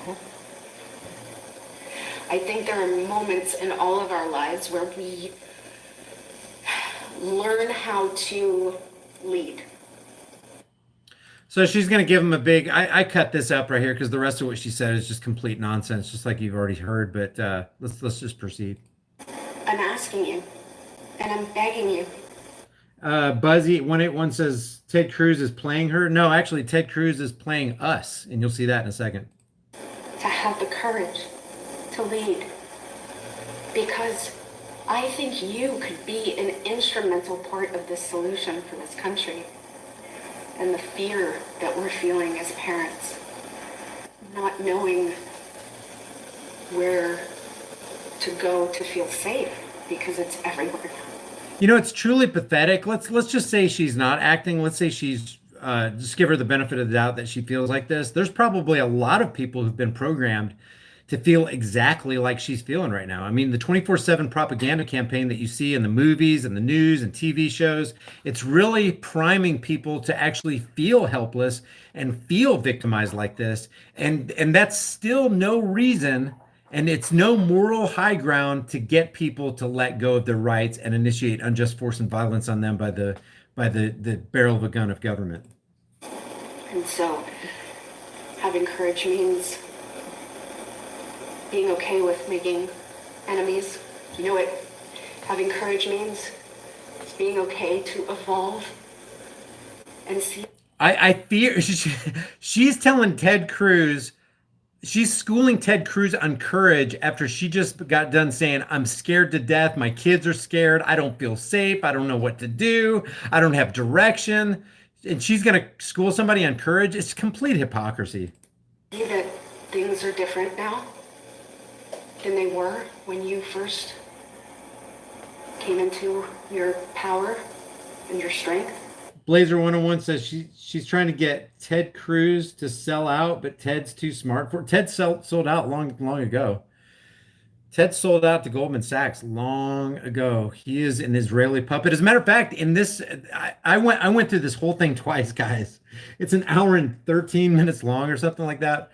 I think there are moments in all of our lives where we learn how to lead. So she's going to give him a big, I cut this up right here because the rest of what she said is just complete nonsense, just like you've already heard, but let's just proceed. I'm asking you, and I'm begging you. Buzzy181 says Ted Cruz is playing her. No, actually, Ted Cruz is playing us, and you'll see that in a second. To have the courage to lead, because I think you could be an instrumental part of this solution for this country. And the fear that we're feeling as parents, not knowing where to go to feel safe because it's everywhere. You know, it's truly pathetic. Let's just say she's not acting. Let's say she's just give her the benefit of the doubt that she feels like this. There's probably a lot of people who've been programmed to feel exactly like she's feeling right now. I mean, the 24/7 propaganda campaign that you see in the movies and the news and TV shows, it's really priming people to actually feel helpless and feel victimized like this. And that's still no reason, and it's no moral high ground to get people to let go of their rights and initiate unjust force and violence on them by the barrel of a gun of government. And so having courage means being okay with making enemies. You know what having courage means? It's being okay to evolve and see. I fear she's telling Ted Cruz, she's schooling Ted Cruz on courage after she just got done saying, I'm scared to death. My kids are scared. I don't feel safe. I don't know what to do. I don't have direction. And she's going to school somebody on courage. It's complete hypocrisy. See that things are different now than they were when you first came into your power and your strength. Blazer 101 says she's trying to get Ted Cruz to sell out, but Ted's too smart for it. Ted sold out long ago. Ted sold out to Goldman Sachs long ago. He is an Israeli puppet. As a matter of fact, in this, I went through this whole thing twice, guys. It's an hour and 13 minutes long or something like that.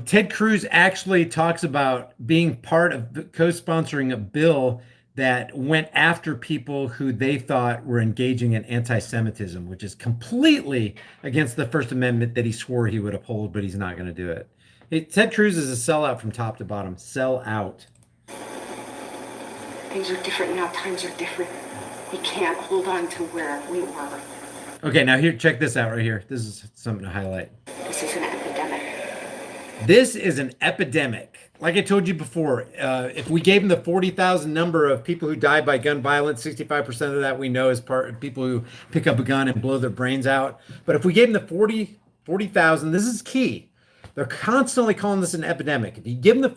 Ted Cruz actually talks about being part of co-sponsoring a bill that went after people who they thought were engaging in anti-Semitism, which is completely against the First Amendment that he swore he would uphold, but he's not going to do it. Ted Cruz is a sellout from top to bottom. Sell out. Things are different now. Times are different. We can't hold on to where we were. Okay, now here, check this out right here. This is something to highlight. This is an epidemic. This is an epidemic. Like I told you before, if we gave him the 40,000 number of people who died by gun violence, 65% of that we know is part of people who pick up a gun and blow their brains out. But if we gave him the 40,000, this is key. They're constantly calling this an epidemic. If you give them the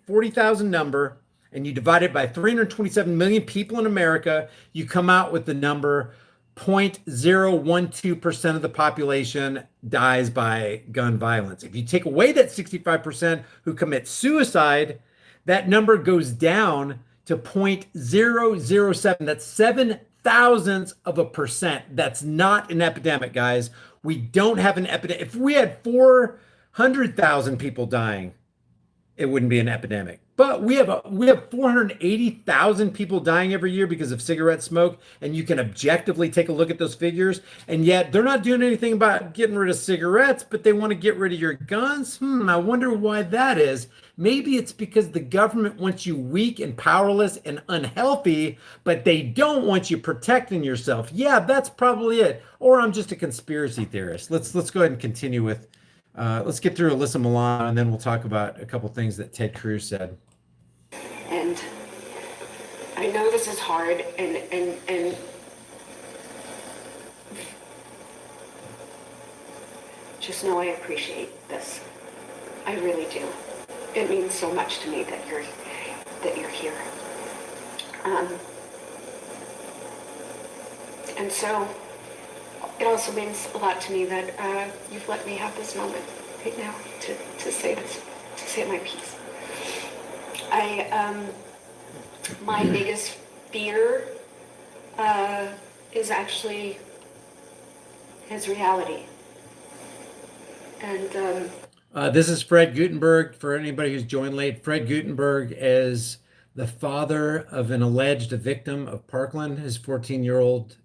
40,000 number and you divide it by 327 million people in America, you come out with the number 0.012% of the population dies by gun violence. If you take away that 65% who commit suicide, that number goes down to 0.007. That's 0.007%. That's not an epidemic, guys. We don't have an epidemic. If we had 400,000 people dying, it wouldn't be an epidemic. But we have 480,000 people dying every year because of cigarette smoke, and you can objectively take a look at those figures, and yet they're not doing anything about getting rid of cigarettes, but they want to get rid of your guns. I wonder why that is. Maybe it's because the government wants you weak and powerless and unhealthy, but they don't want you protecting yourself. Yeah, that's probably it. Or I'm just a conspiracy theorist. Let's go ahead and continue with let's get through Alyssa Milano, and then we'll talk about a couple things that Ted Cruz said. And I know this is hard, and just know I appreciate this. I really do. It means so much to me that you're here. And so it also means a lot to me that you've let me have this moment right now to say this, to say my piece. My biggest fear is actually his reality. And this is Fred Gutenberg. For anybody who's joined late, Fred Gutenberg is the father of an alleged victim of Parkland. His 14-year-old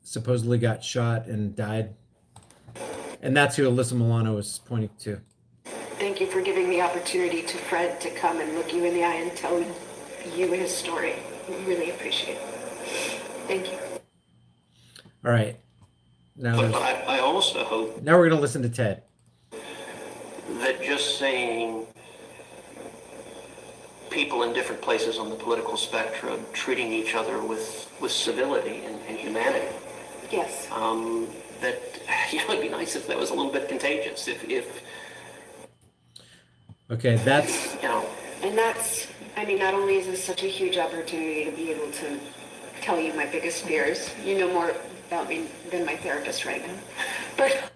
supposedly got shot and died. And that's who Alyssa Milano was pointing to. Thank you for giving the opportunity to Fred to come and look you in the eye and tell you his story. We really appreciate it. Thank you. All right. But I also hope now we're going to listen to Ted. that just saying people in different places on the political spectrum treating each other with civility and humanity. Yes. That, it'd be nice if that was a little bit contagious. If Okay, that's And that's, I mean, not only is this such a huge opportunity to be able to tell you my biggest fears, you know more about me than my therapist right now, but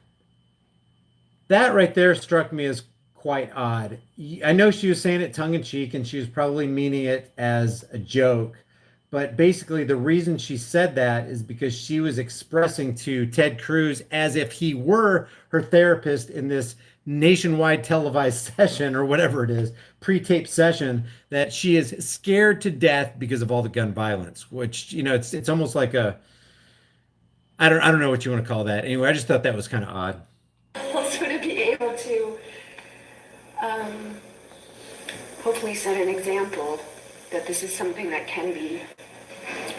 that right there struck me as quite odd. I know she was saying it tongue in cheek and she was probably meaning it as a joke, but basically the reason she said that is because she was expressing to Ted Cruz as if he were her therapist in this nationwide televised session or whatever it is, pre-taped session, that she is scared to death because of all the gun violence, which, it's almost like I don't know what you want to call that. Anyway, I just thought that was kind of odd. also to be able to hopefully set an example that this is something that can be,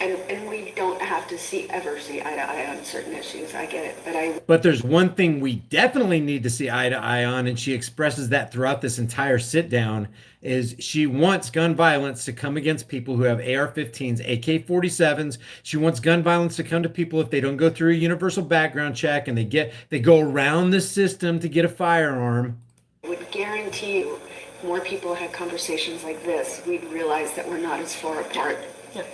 and we don't have to ever see eye to eye on certain issues. I get it, But there's one thing we definitely need to see eye to eye on, and she expresses that throughout this entire sit down, is she wants gun violence to come against people who have AR-15s, AK-47s. She wants gun violence to come to people if they don't go through a universal background check and they go around the system to get a firearm. I would guarantee you more people had conversations like this, we'd realize that we're not as far apart. yeah.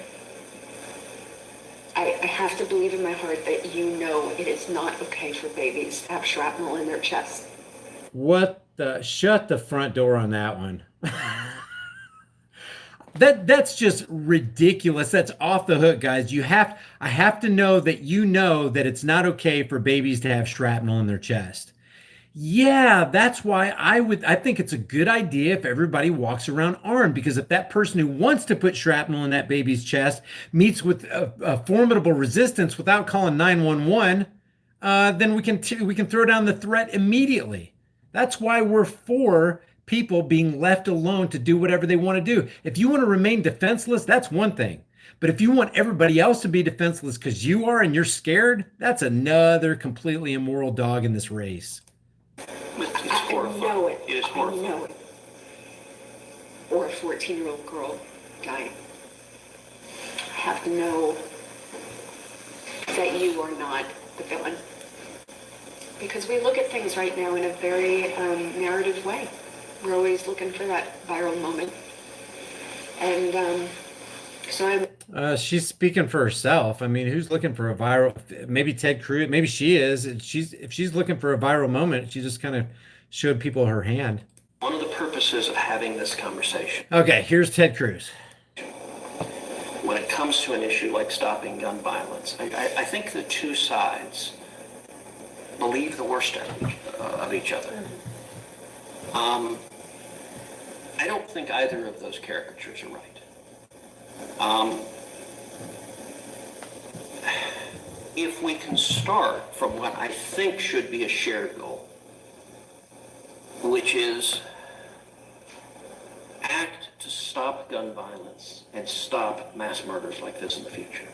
I have to believe in my heart that you know it is not okay for babies to have shrapnel in their chest. Shut the front door on that one. That's just ridiculous. That's off the hook, guys. I have to know that that it's not okay for babies to have shrapnel in their chest. Yeah, that's why I think it's a good idea if everybody walks around armed, because if that person who wants to put shrapnel in that baby's chest meets with a formidable resistance without calling 911, then we can throw down the threat immediately. That's why we're for people being left alone to do whatever they want to do. If you want to remain defenseless, that's one thing. But if you want everybody else to be defenseless because you are and you're scared, that's another completely immoral dog in this race. It's I horrifying. know it. It is I horrifying. know it. Or a 14-year-old girl dying. I have to know that you are not the villain. Because we look at things right now in a very narrative way. We're always looking for that viral moment. And so I'm... She's speaking for herself. I mean, who's looking for a viral? Maybe Ted Cruz. Maybe she is. If she's looking for a viral moment, she just kind of showed people her hand. One of the purposes of having this conversation, Okay, here's Ted Cruz. when it comes to an issue like stopping gun violence, I think the two sides believe the worst of each other. I don't think either of those caricatures are right. If we can start from what I think should be a shared goal, which is act to stop gun violence and stop mass murders like this in the future.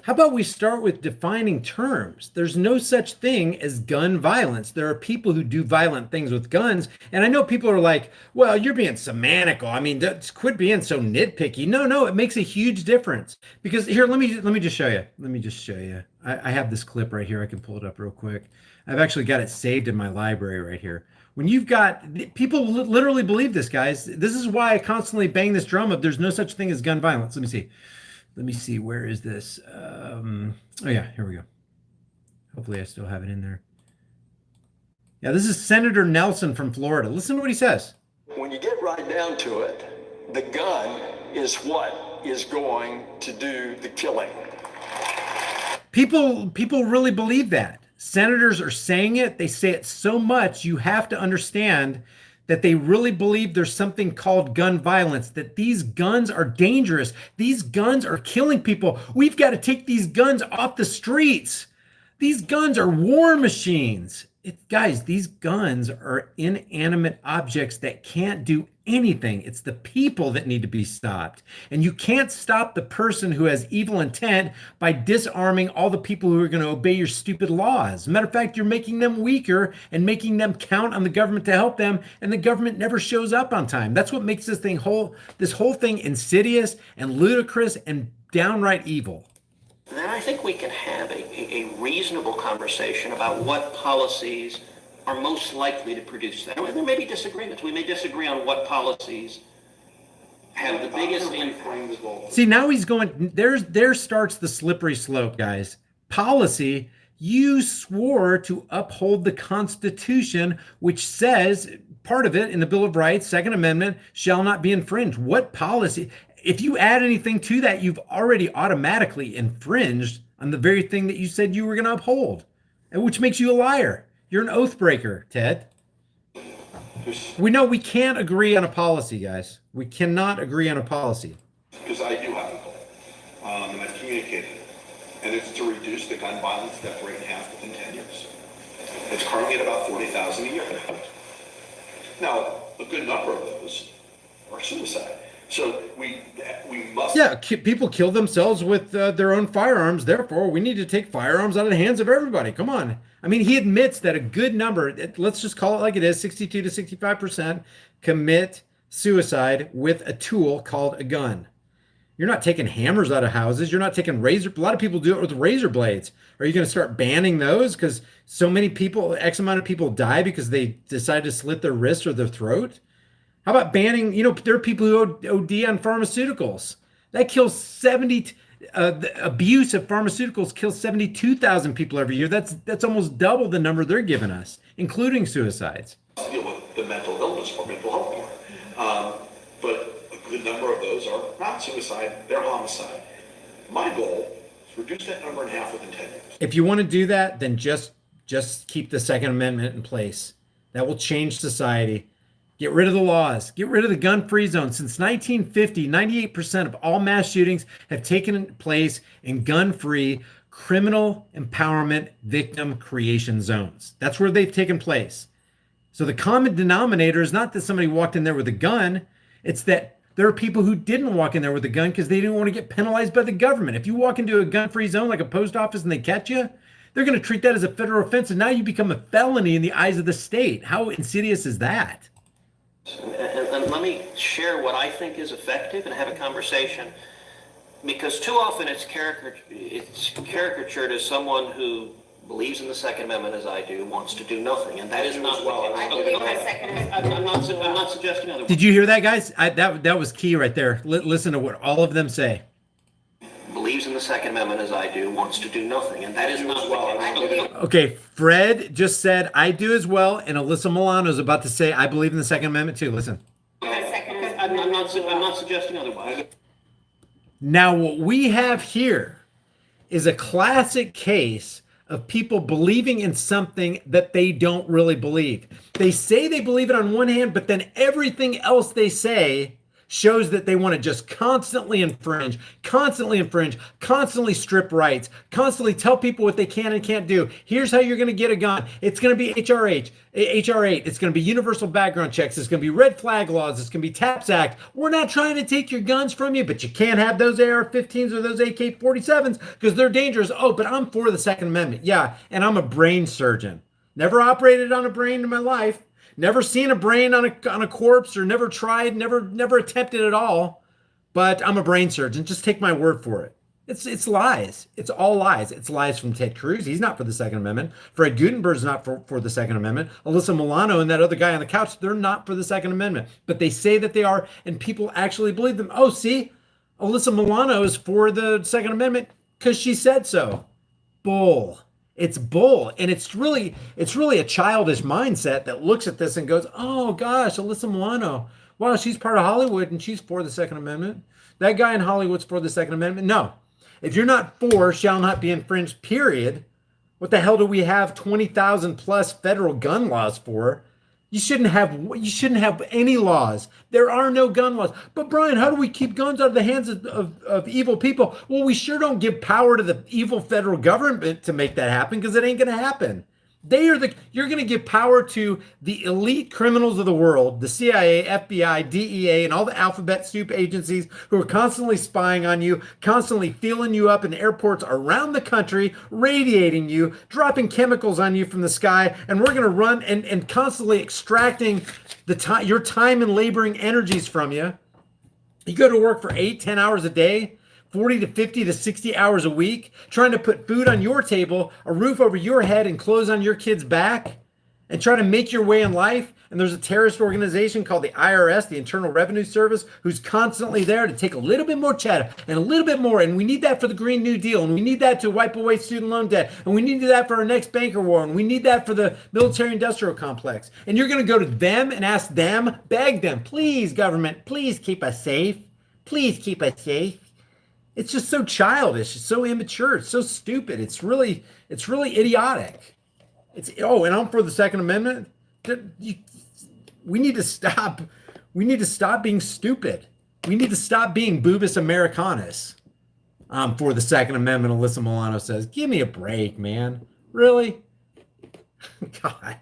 How about we start with defining terms? There's no such thing as gun violence. There are people who do violent things with guns. And I know people are like, well, you're being semantical. I mean, quit being so nitpicky. No, it makes a huge difference. Because here, let me just show you. Let me just show you. I have this clip right here. I can pull it up real quick. I've actually got it saved in my library right here. When you've got people literally believe this, guys. This is why I constantly bang this drum of there's no such thing as gun violence. Let me see. Where is this? Oh yeah, here we go. Hopefully I still have it in there. Yeah, this is Senator Nelson from Florida. Listen to what he says. When you get right down to it, the gun is what is going to do the killing. People really believe that. Senators are saying it. They say it so much, you have to understand that they really believe there's something called gun violence, that these guns are dangerous. These guns are killing people. We've got to take these guns off the streets. These guns are war machines. Guys, these guns are inanimate objects that can't do anything. It's the people that need to be stopped. And you can't stop the person who has evil intent by disarming all the people who are going to obey your stupid laws. Matter of fact, you're making them weaker and making them count on the government to help them, and the government never shows up on time. That's what makes this whole thing insidious and ludicrous and downright evil. Then I think we can have a reasonable conversation about what policies are most likely to produce that. There may be disagreements. We may disagree on what policies have the biggest impact. See, now he's going, there starts the slippery slope, guys. Policy, you swore to uphold the Constitution, which says, part of it in the Bill of Rights, Second Amendment, shall not be infringed. What policy? If you add anything to that, you've already automatically infringed on the very thing that you said you were going to uphold, which makes you a liar. You're an oath breaker, Ted. We know we can't agree on a policy, guys. We cannot agree on a policy. Because I do have a goal, and I've communicated it, and it's to reduce the gun violence death rate in half within 10 years. It's currently at about 40,000 a year. Now, a good number of those are suicide. So we must... Yeah, people kill themselves with their own firearms. Therefore, we need to take firearms out of the hands of everybody. Come on. I mean, he admits that a good number, let's just call it like it is, 62 to 65% commit suicide with a tool called a gun. You're not taking hammers out of houses. You're not taking razor. A lot of people do it with razor blades. Are you going to start banning those because so many people, X amount of people die because they decide to slit their wrist or their throat? How about banning, there are people who OD on pharmaceuticals. That kills the abuse of pharmaceuticals kills 72,000 people every year. That's almost double the number they're giving us, including suicides. Deal with the mental illness or mental health care. But a good number of those are not suicide, they're homicide. My goal is to reduce that number in half within 10 years. If you want to do that, then just keep the Second Amendment in place. That will change society. Get rid of the laws. Get rid of the gun-free zone. Since 1950, 98% of all mass shootings have taken place in gun-free criminal empowerment victim creation zones. That's where they've taken place. So the common denominator is not that somebody walked in there with a gun. It's that there are people who didn't walk in there with a gun because they didn't want to get penalized by the government. If you walk into a gun-free zone like a post office and they catch you, they're going to treat that as a federal offense, and now you become a felony in the eyes of the state. How insidious is that? And let me share what I think is effective and have a conversation, because too often it's caricatured as someone who believes in the Second Amendment as I do, wants to do nothing, and that is not what I believe in the Second Amendment. I'm not suggesting otherwise. Did you hear that, guys? That was key right there. Listen to what all of them say. Believes in the Second Amendment as I do, wants to do nothing, and that is not what Okay, Fred just said, I do as well, and Alyssa Milano is about to say, I believe in the Second Amendment too. Listen. I'm not suggesting otherwise. Now, what we have here is a classic case of people believing in something that they don't really believe. They say they believe it on one hand, but then everything else they say shows that they want to just constantly infringe, constantly strip rights, constantly tell people what they can and can't do. Here's how you're going to get a gun. It's going to be HR 8. It's going to be universal background checks. It's going to be red flag laws. It's going to be TAPS Act. We're not trying to take your guns from you, but you can't have those AR-15s or those AK-47s because they're dangerous. Oh, but I'm for the Second Amendment. Yeah, and I'm a brain surgeon. Never operated on a brain in my life. Never seen a brain on a corpse, or never tried, never attempted at all. But I'm a brain surgeon. Just take my word for it. It's lies. It's all lies. It's lies from Ted Cruz. He's not for the Second Amendment. Fred Gutenberg's not for the Second Amendment. Alyssa Milano and that other guy on the couch, they're not for the Second Amendment. But they say that they are, and people actually believe them. Oh, see, Alyssa Milano is for the Second Amendment because she said so. Bull. It's bull. And it's really a childish mindset that looks at this and goes, oh gosh, Alyssa Milano. Wow, she's part of Hollywood and she's for the Second Amendment. That guy in Hollywood's for the Second Amendment. No. If you're not for shall not be infringed, period, what the hell do we have 20,000 plus federal gun laws for? You shouldn't have any laws. There are no gun laws. But Brian, how do we keep guns out of the hands of evil people? Well, we sure don't give power to the evil federal government to make that happen, because it ain't going to happen. You're going to give power to the elite criminals of the world, the CIA, FBI, DEA, and all the alphabet soup agencies who are constantly spying on you, constantly feeling you up in airports around the country, radiating you, dropping chemicals on you from the sky, and we're going to run and constantly extracting your time and laboring energies from you. You go to work for 8-10 hours a day, 40 to 50 to 60 hours a week, trying to put food on your table, a roof over your head, and clothes on your kid's back, and try to make your way in life. And there's a terrorist organization called the IRS, the Internal Revenue Service, who's constantly there to take a little bit more cheddar and a little bit more. And we need that for the Green New Deal. And we need that to wipe away student loan debt. And we need that for our next banker war. And we need that for the military industrial complex. And you're going to go to them and ask them, beg them, please, government, please keep us safe. Please keep us safe. It's just so childish. It's so immature. It's so stupid. It's really idiotic. And I'm for the Second Amendment. We need to stop. We need to stop being stupid. We need to stop being boobus Americanus. I'm for the Second Amendment, Alyssa Milano says. Give me a break, man. Really? God.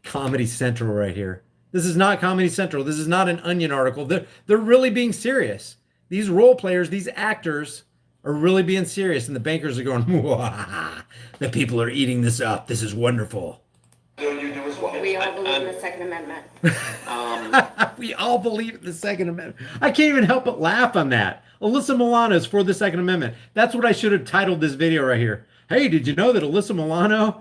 Comedy Central right here. This is not Comedy Central. This is not an Onion article. They're really being serious. These role players, these actors are really being serious, and the bankers are going, the people are eating this up. This is wonderful. You do as well. We all believe in the Second Amendment. We all believe in the Second Amendment. I can't even help but laugh on that. Alyssa Milano is for the Second Amendment. That's what I should have titled this video right here. Hey, did you know that Alyssa Milano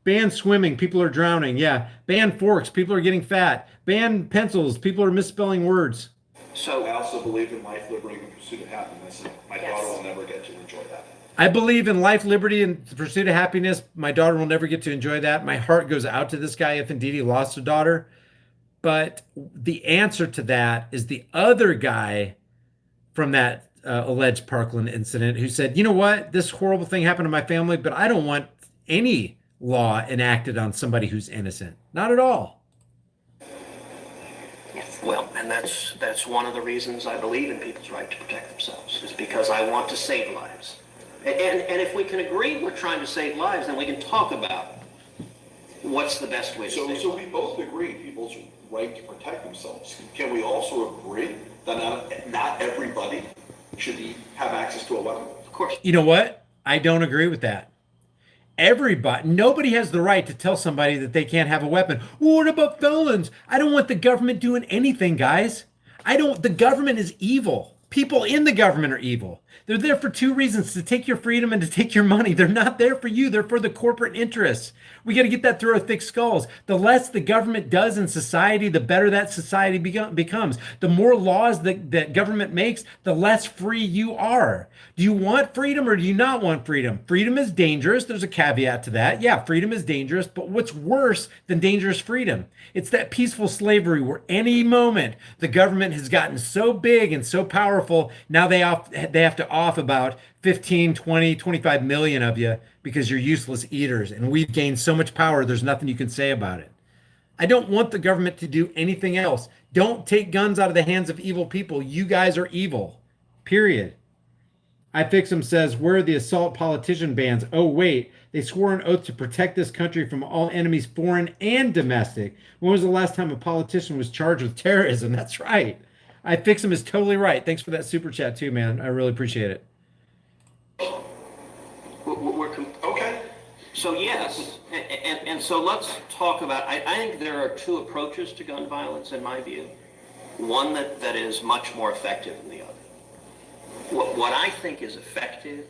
banned swimming? People are drowning. Yeah. Ban forks. People are getting fat. Ban pencils. People are misspelling words. So I also believe in life, liberty, and the pursuit of happiness. And my daughter will never get to enjoy that. I believe in life, liberty, and the pursuit of happiness. My daughter will never get to enjoy that. My heart goes out to this guy if indeed he lost a daughter. But the answer to that is the other guy from that alleged Parkland incident who said, you know what, this horrible thing happened to my family, but I don't want any law enacted on somebody who's innocent. Not at all. Well, and that's one of the reasons I believe in people's right to protect themselves, is because I want to save lives. And if we can agree we're trying to save lives, then we can talk about what's the best way to save lives. So we both agree people's right to protect themselves. Can we also agree that not everybody should have access to a weapon? Of course. You know what? I don't agree with that. Nobody has the right to tell somebody that they can't have a weapon. Well, what about felons? I don't want the government doing anything, guys. The government is evil. People in the government are evil. They're there for two reasons: to take your freedom and to take your money. They're not there for you. They're for the corporate interests. We got to get that through our thick skulls. The less the government does in society, the better that society becomes. The more laws that government makes, the less free you are. Do you want freedom or do you not want freedom? Freedom is dangerous. There's a caveat to that. Yeah, freedom is dangerous, but what's worse than dangerous freedom? It's that peaceful slavery where any moment the government has gotten so big and so powerful, now they have to off about 15, 20, 25 million of you because you're useless eaters. And we've gained so much power, there's nothing you can say about it. I don't want the government to do anything else. Don't take guns out of the hands of evil people. You guys are evil, period. iFix'em says, where are the assault politician bans? Oh, wait, they swore an oath to protect this country from all enemies, foreign and domestic. When was the last time a politician was charged with terrorism? That's right. iFix'em is totally right. Thanks for that super chat too, man. I really appreciate it. Okay. So yes, and so let's talk about, I think there are two approaches to gun violence in my view. One that is much more effective than the other. What I think is effective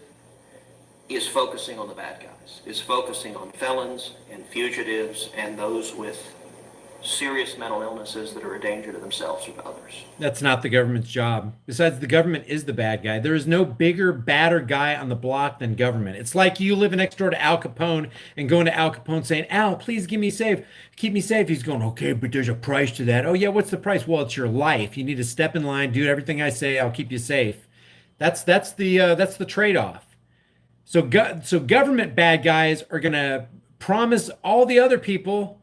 is focusing on the bad guys, is focusing on felons and fugitives and those with serious mental illnesses that are a danger to themselves or to others. That's not the government's job. Besides, the government is the bad guy. There is no bigger, badder guy on the block than government. It's like you living next door to Al Capone and going to Al Capone saying, Al, please keep me safe. He's going, okay, but there's a price to that. Oh yeah, what's the price? Well, it's your life. You need to step in line, do everything I say. I'll keep you safe. That's the trade-off. So government bad guys are gonna promise all the other people,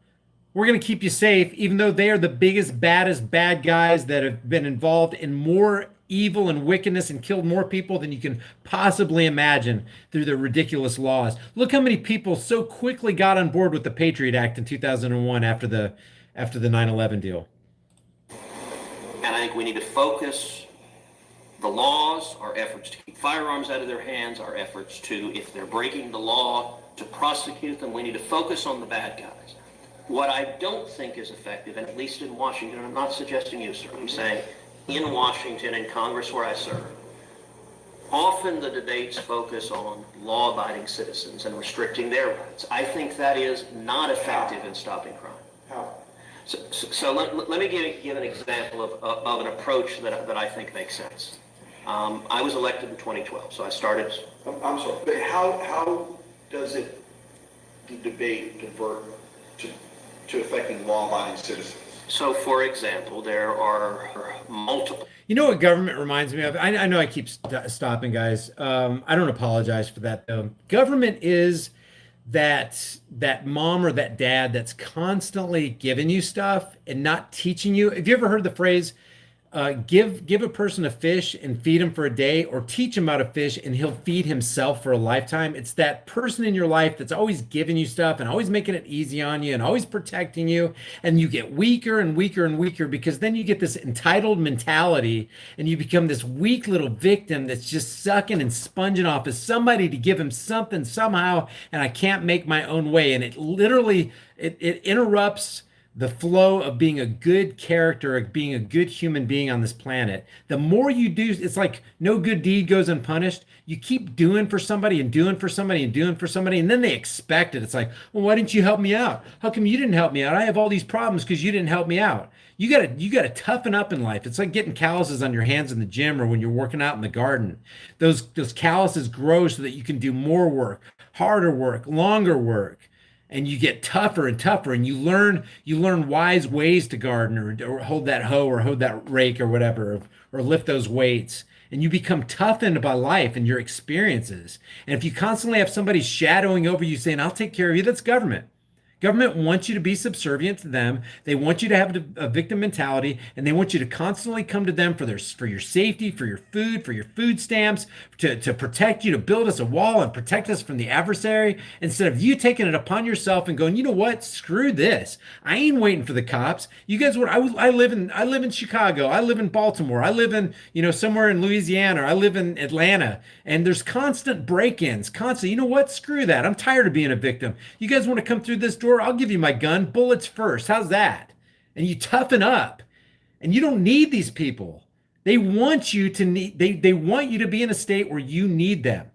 we're going to keep you safe, even though they are the biggest, baddest bad guys that have been involved in more evil and wickedness and killed more people than you can possibly imagine through their ridiculous laws. Look how many people so quickly got on board with the Patriot Act in 2001 after the 9/11 deal. And I think we need to focus the laws, our efforts to keep firearms out of their hands, our efforts to, if they're breaking the law, to prosecute them. We need to focus on the bad guys. What I don't think is effective, and at least in Washington, I'm not suggesting you, sir, I'm saying in Washington, in Congress where I serve, often the debates focus on law-abiding citizens and restricting their rights. I think that is not effective in stopping crime. How? So let me give an example of an approach that I think makes sense. I was elected in 2012, so I started. I'm sorry, but how does the debate convert to affecting law-abiding citizens? So, for example, there are multiple. You know what government reminds me of? I know I keep stopping, guys. I don't apologize for that, though. Government is that mom or that dad that's constantly giving you stuff and not teaching you. Have you ever heard the phrase, give a person a fish and feed him for a day, or teach him how to fish and he'll feed himself for a lifetime? It's that person in your life that's always giving you stuff and always making it easy on you and always protecting you. And you get weaker and weaker and weaker, because then you get this entitled mentality and you become this weak little victim that's just sucking and sponging off of somebody to give him something somehow. And I can't make my own way. And it literally, it interrupts the flow of being a good character, of being a good human being on this planet. The more you do, it's like no good deed goes unpunished. You keep doing for somebody and doing for somebody and doing for somebody, and then they expect it. It's like, well, why didn't you help me out? How come you didn't help me out? I have all these problems because you didn't help me out. You gotta toughen up in life. It's like getting calluses on your hands in the gym or when you're working out in the garden. Those calluses grow so that you can do more work, harder work, longer work. And you get tougher and tougher, and you learn wise ways to garden, or hold that hoe, or hold that rake, or whatever, or lift those weights. And you become toughened by life and your experiences. And if you constantly have somebody shadowing over you saying, I'll take care of you, that's government. Government wants you to be subservient to them. They want you to have a victim mentality, and they want you to constantly come to them for your safety, for your food stamps, to protect you, to build us a wall and protect us from the adversary, instead of you taking it upon yourself and going, you know what, screw this. I ain't waiting for the cops. You guys, I live in Chicago. I live in Baltimore. I live in, somewhere in Louisiana. Or I live in Atlanta, and there's constant break-ins, constant. You know what? Screw that. I'm tired of being a victim. You guys want to come through this door? I'll give you my gun, bullets first. How's that? And you toughen up, and you don't need these people. They want you to they want you to be in a state where you need them.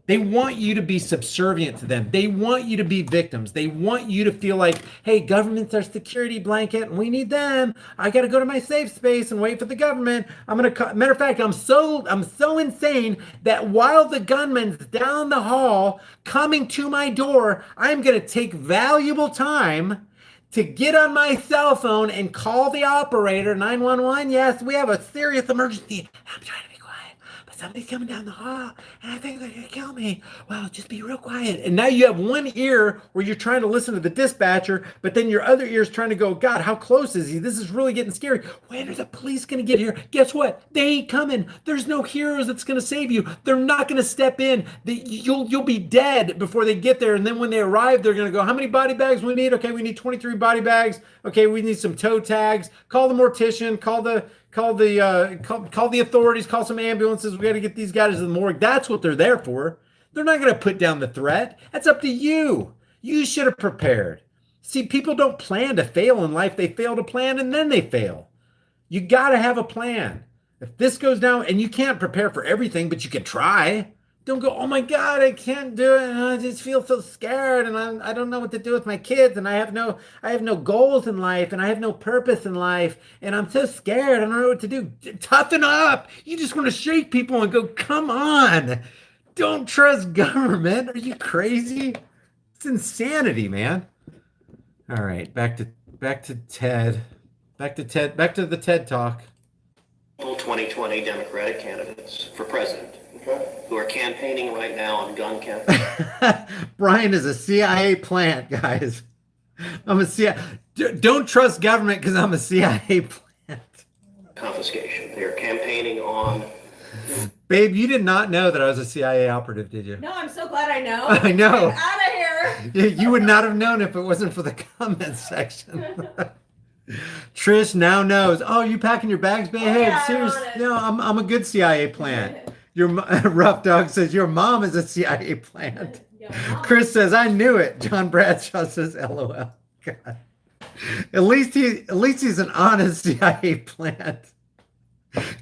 They want you to be subservient to them. They want you to be victims. They want you to feel like, hey, government's our security blanket and we need them. I got to go to my safe space and wait for the government. Matter of fact, I'm so insane that while the gunman's down the hall coming to my door, I'm going to take valuable time to get on my cell phone and call the operator, 911. Yes, we have a serious emergency. I'm trying to be quiet, but somebody's coming down the hall and I think they're going to kill me. Well, just be real quiet. And now you have one ear where you're trying to listen to the dispatcher, but then your other ear is trying to go, God, how close is he? This is really getting scary. When are the police going to get here? Guess what? They ain't coming. There's no heroes that's going to save you. They're not going to step in. You'll be dead before they get there. And then when they arrive, they're going to go, how many body bags we need? Okay, we need 23 body bags. Okay, we need some toe tags. Call the mortician. Call the authorities. Call some ambulances. We got to get these guys to the morgue. That's what they're there for. They're not going to put down the threat. That's up to you. You should have prepared. See, people don't plan to fail in life. They fail to plan, and then they fail. You got to have a plan. If this goes down, and you can't prepare for everything, but you can try. Don't go, oh my God, I can't do it. I just feel so scared, and I don't know what to do with my kids, and I have no goals in life, and I have no purpose in life, and I'm so scared. I don't know what to do. Toughen up. You just want to shake people and go, come on. Don't trust government. Are you crazy? It's insanity, man. All right, back to Ted. Back to the TED Talk. 2020 Democratic candidates for president who are campaigning right now on gun campaigns. Brian is a CIA plant, guys. I'm a CIA. Don't trust government because I'm a CIA plant. Confiscation. They are campaigning campaigning on. Babe, you did not know that I was a CIA operative, did you? No, I'm so glad I know. I know. Get out of here. You would not have known if it wasn't for the comments section. Trish now knows. Oh, you packing your bags, babe? Oh, Hey, yeah, I'm serious? on it. No, I'm a good CIA plant. Your Rough Dog says your mom is a CIA plant. Chris says I knew it. John Bradshaw says LOL. God. At least he's an honest CIA plant.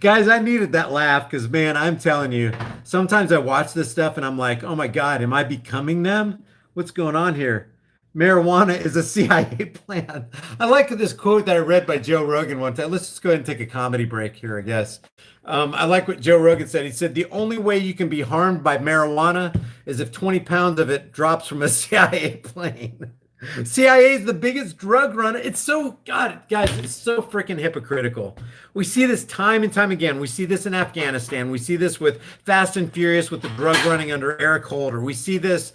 Guys, I needed that laugh because, man, I'm telling you, sometimes I watch this stuff and I'm like, oh my God, am I becoming them? What's going on here? Marijuana is a CIA plan. I like this quote that I read by Joe Rogan one time. Let's just go ahead and take a comedy break here, I guess. I like what Joe Rogan said. He said, the only way you can be harmed by marijuana is if 20 pounds of it drops from a CIA plane. CIA is the biggest drug runner. It's so, God, guys, it's so freaking hypocritical. We see this time and time again. We see this in Afghanistan. We see this with Fast and Furious with the drug running under Eric Holder. We see this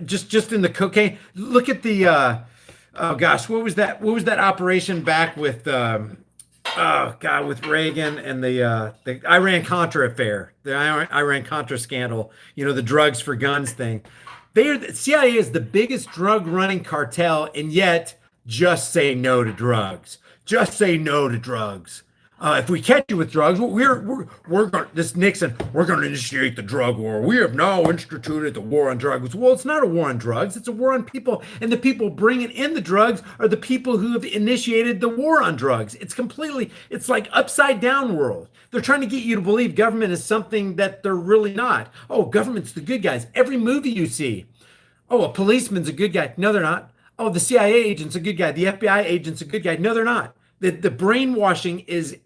just in the cocaine. Look at the, oh gosh, what was that? What was that operation back with, oh God, with Reagan and the Iran-Contra affair, the Iran-Contra scandal, you know, the drugs for guns thing. The CIA is the biggest drug running cartel, and yet just say no to drugs. Just say no to drugs. If we catch you with drugs, we're going. This Nixon, we're going to initiate the drug war. We have now instituted the war on drugs. Well, it's not a war on drugs. It's a war on people, and the people bringing in the drugs are the people who have initiated the war on drugs. It's like upside down world. They're trying to get you to believe government is something that they're really not. Oh, government's the good guys. Every movie you see, oh, a policeman's a good guy. No, they're not. Oh, the CIA agent's a good guy. The FBI agent's a good guy. No, they're not. The brainwashing is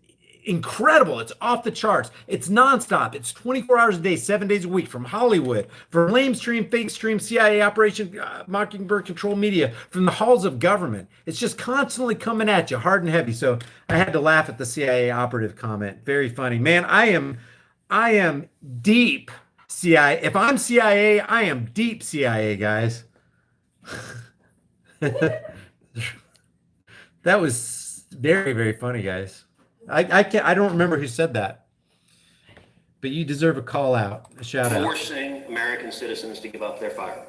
incredible. It's off the charts. It's nonstop. It's 24 hours a day, 7 days a week from Hollywood, from lamestream, fake stream, CIA operation, Mockingbird control media, from the halls of government. It's just constantly coming at you hard and heavy. So I had to laugh at the CIA operative comment. Very funny, man. I am deep CIA. If I'm CIA, I am deep CIA, guys. That was very, very funny, guys. I don't remember who said that, but you deserve a call out, a shout out. Forcing American citizens to give up their firearms.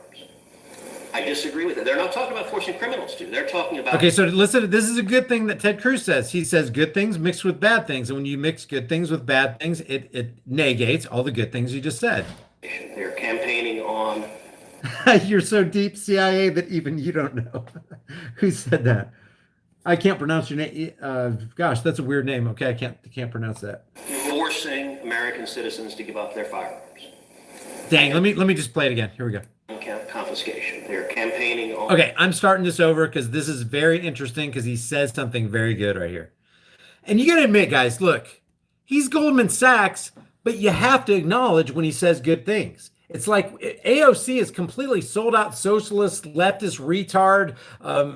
I disagree with it. They're not talking about forcing criminals to. They're talking about. Okay, so listen, this is a good thing that Ted Cruz says. He says good things mixed with bad things, and when you mix good things with bad things, it negates all the good things you just said. They're campaigning on. You're so deep CIA that even you don't know. Who said that? I can't pronounce your name. Gosh, that's a weird name. Okay, I can't pronounce that. Forcing American citizens to give up their firearms. Dang, let me just play it again. Here we go. Confiscation. They're campaigning on. Okay, I'm starting this over because this is very interesting because he says something very good right here. And you got to admit, guys, look, he's Goldman Sachs, but you have to acknowledge when he says good things. It's like AOC is completely sold out socialist, leftist retard.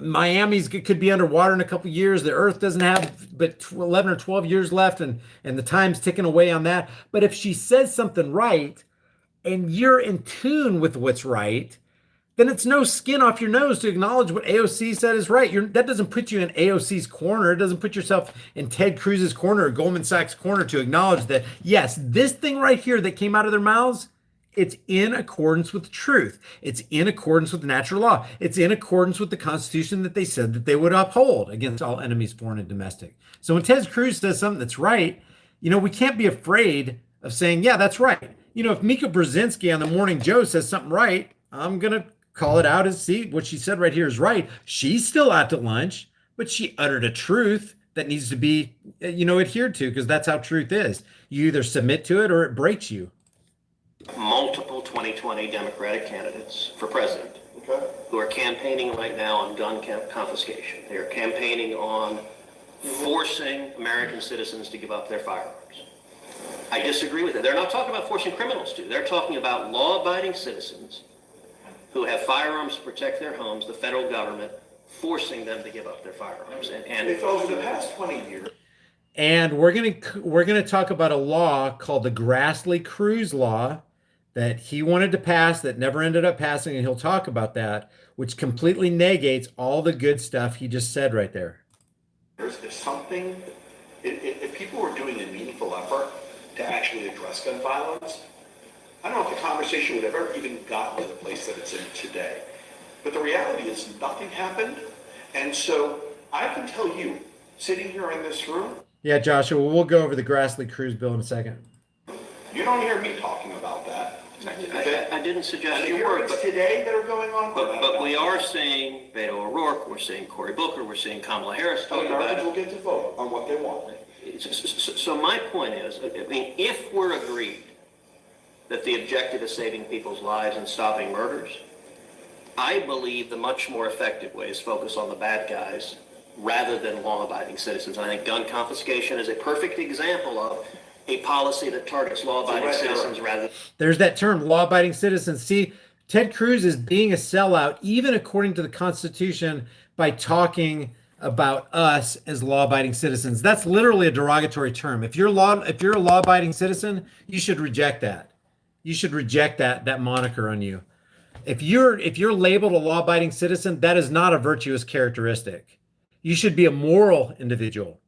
Miami's could be underwater in a couple of years. The earth doesn't have but 11 or 12 years left, and the time's ticking away on that. But if she says something right and you're in tune with what's right, then it's no skin off your nose to acknowledge what AOC said is right. That doesn't put you in AOC's corner. It doesn't put yourself in Ted Cruz's corner or Goldman Sachs' corner to acknowledge that, yes, this thing right here that came out of their mouths, it's in accordance with truth. It's in accordance with natural law. It's in accordance with the Constitution that they said that they would uphold against all enemies, foreign and domestic. So when Ted Cruz says something that's right, we can't be afraid of saying, yeah, that's right. If Mika Brzezinski on the Morning Joe says something right, I'm going to call it out and see what she said right here is right. She's still out to lunch, but she uttered a truth that needs to be, adhered to, because that's how truth is. You either submit to it or it breaks you. Multiple 2020 Democratic candidates for president who are campaigning right now on gun confiscation. They are campaigning on forcing American citizens to give up their firearms. I disagree with it. They're not talking about forcing criminals to. They're talking about law-abiding citizens who have firearms to protect their homes, the federal government forcing them to give up their firearms. And If over the past 20 years, and we're gonna talk about a law called the Grassley-Cruz law that he wanted to pass that never ended up passing, and he'll talk about that, which completely negates all the good stuff he just said right there. if if people were doing a meaningful effort to actually address gun violence, I don't know if the conversation would have ever even gotten to the place that it's in today. But the reality is nothing happened. And so I can tell you, sitting here in this room, Yeah, Joshua, we'll go over the Grassley Cruz bill in a second. you don't hear me talking about that. I didn't suggest And you the were, hearings but today that are going on. but we are seeing Beto O'Rourke, we're seeing Cory Booker, we're seeing Kamala Harris talk about Americans it. will get to vote on what they want. So my point is, I mean, if we're agreed that the objective is saving people's lives and stopping murders, I believe the much more effective way is focus on the bad guys rather than law-abiding citizens. And I think gun confiscation is a perfect example of a policy that targets law-abiding citizens rather than... There's that term, law-abiding citizens. See, Ted Cruz is being a sellout, even according to the Constitution, by talking about us as law-abiding citizens. That's literally a derogatory term. If you're a law-abiding citizen, you should reject that. You should reject that moniker on you. If you're labeled a law-abiding citizen, that is not a virtuous characteristic. You should be a moral individual.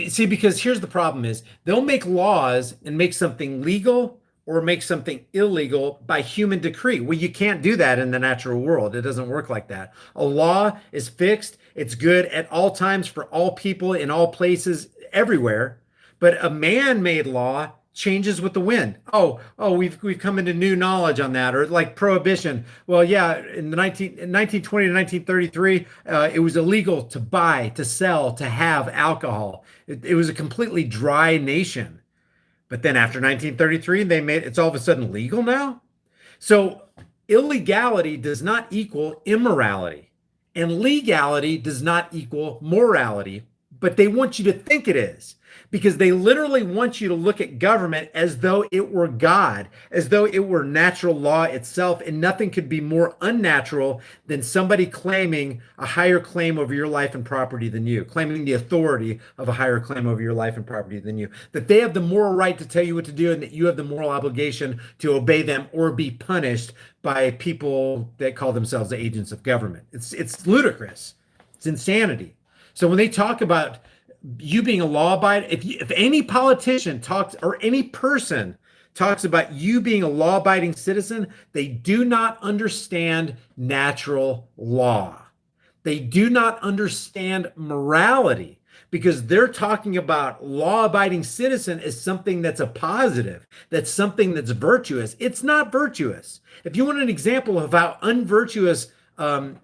See, because here's the problem is they'll make laws and make something legal or make something illegal by human decree. Well, you can't do that in the natural world. It doesn't work like that. A law is fixed. It's good at all times for all people in all places everywhere. But a man-made law changes with the wind. We've come into new knowledge on that. Or like prohibition. Well, yeah, in 1920 to 1933, it was illegal to buy, to sell, to have alcohol. It was a completely dry nation. But then after 1933, it's all of a sudden legal now. So illegality does not equal immorality, and legality does not equal morality. But they want you to think it is, because they literally want you to look at government as though it were God, as though it were natural law itself, and nothing could be more unnatural than somebody claiming a higher claim over your life and property than you, claiming the authority of a higher claim over your life and property than you, that they have the moral right to tell you what to do and that you have the moral obligation to obey them or be punished by people that call themselves agents of government. It's ludicrous. It's insanity. So when they talk about you being a law-abiding, if any politician talks or any person talks about you being a law-abiding citizen, they do not understand natural law. They do not understand morality, because they're talking about law-abiding citizen as something that's a positive, that's something that's virtuous. It's not virtuous. If you want an example of how unvirtuous